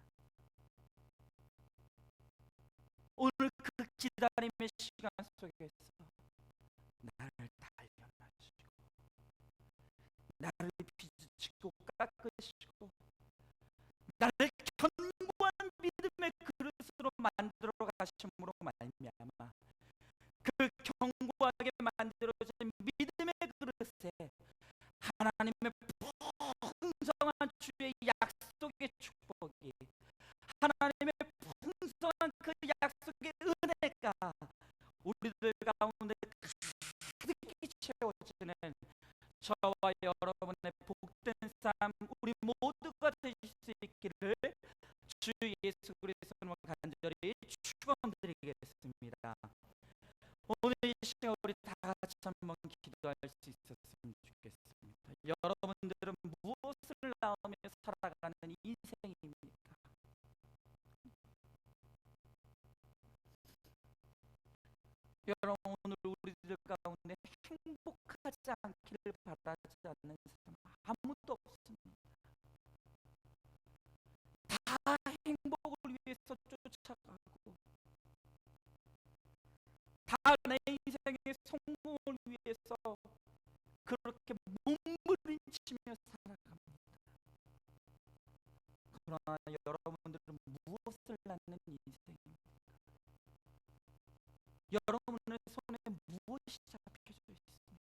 오늘 그 기다림의 시간 속에서 나를 단련하시고 나를 빚으시고 깎으시고 나를 견고한 믿음의 그릇으로 만들어 가심으로 말미암아 그 견고하게 만들어진 믿음의 그릇에 하나님의 풍성한 주의 약속의 축복이, 하나님의 풍성한 그 약속의 은혜가 우리들 가운데 가득히 채워지는 저와 여러분의 복된 삶 우리 모두가 되실 수 있기를 주 예수 그리스도로 간절히 축원드리겠습니다. 오늘 이 시간 우리 다 같이 한번 기도할 수 있었으면 좋겠습니다. 여러분들은 무엇을 낳으며 살아가는 인생입니까? 여러분, 오늘 우리들 가운데 행복하지 않기를 바라지 않는 사람 아무도 없습니다. 다 행복을 위해서 쫓아가고 다 내 인생의 성공을 위해서 그렇게 몸부림치며 살아갑니다. 그러나 여러분들은 무엇을 낳는 인생입니까? 여러분의 손에 무엇이 잡혀져 있습니까?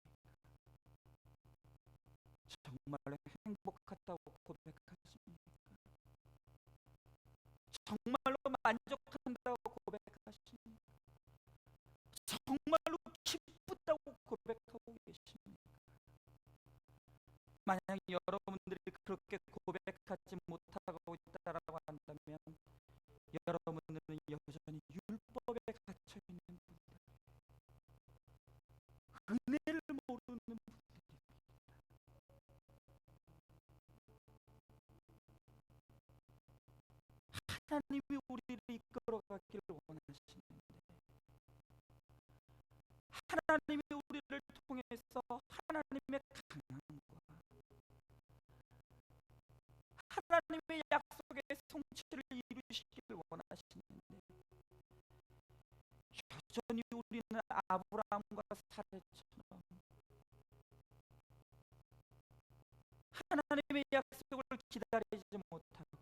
정말로 행복하다고 고백하십니까? 정말로 만족한다고 고백하십니까? 정말로 기쁘다고 고백하고 계십니까? 만약 여러분들이 그렇게 고백하지 못하고 있다라고 한다면 여러분들은 여전히 율법에 갇혀 있는 분들, 은혜를 모르는 분들입니다. 하나님이 우리를 이끌어가기를 원하시는데 하나님이 우리를 통해서 하나님의 강함과 하나님의 약속의 성취를 이루시기를 원하시는데 여전히 우리는 아브라함과 사례처럼 하나님의 약속을 기다리지 못하고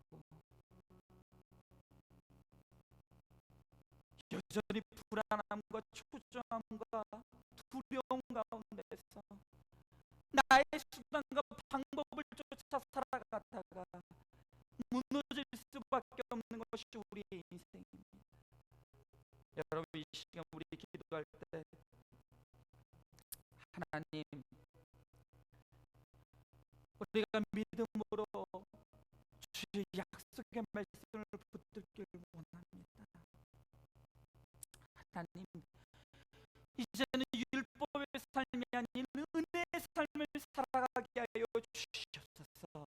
여전히 불안함과 초조함과 두려움 가운데서 나의 수단과 방법을 쫓아 살아가다가 무너질 수밖에 없는 것이 우리의 인생입니다. 여러분, 이 시간 우리 기도할 때 하나님, 우리가 믿음으로 주의 약속의 말씀을 붙들기를 원합니다. 하나님, 이제는 율법의 삶이 아닌 은혜의 삶을 살아가게 하여 주시옵소서.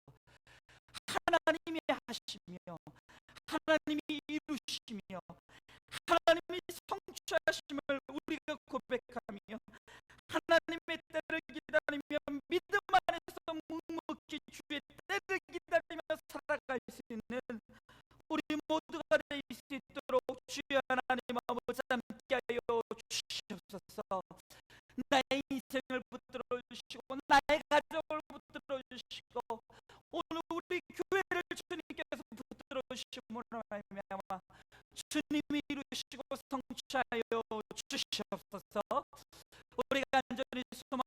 하나님이 하시며 하나님이 이루시며 하나님이 성취하심을 우리가 고백하며 하나님의 때를 기다리며 믿음 안에서 묵묵히 주의 때를 기다리며 살아갈 수 있는 우리 모두가 될 수 있도록 주여 하나님 아버지 함께하여 주시옵소서. 나의 인생을 붙들어 주시고 나의 가정을 붙들어 주시고 오늘 우리 교회를 주님께서 붙들어 주심으로 말미암아 주님이 이루시고 성취하여 주시옵소서. 우리가 간절히 소망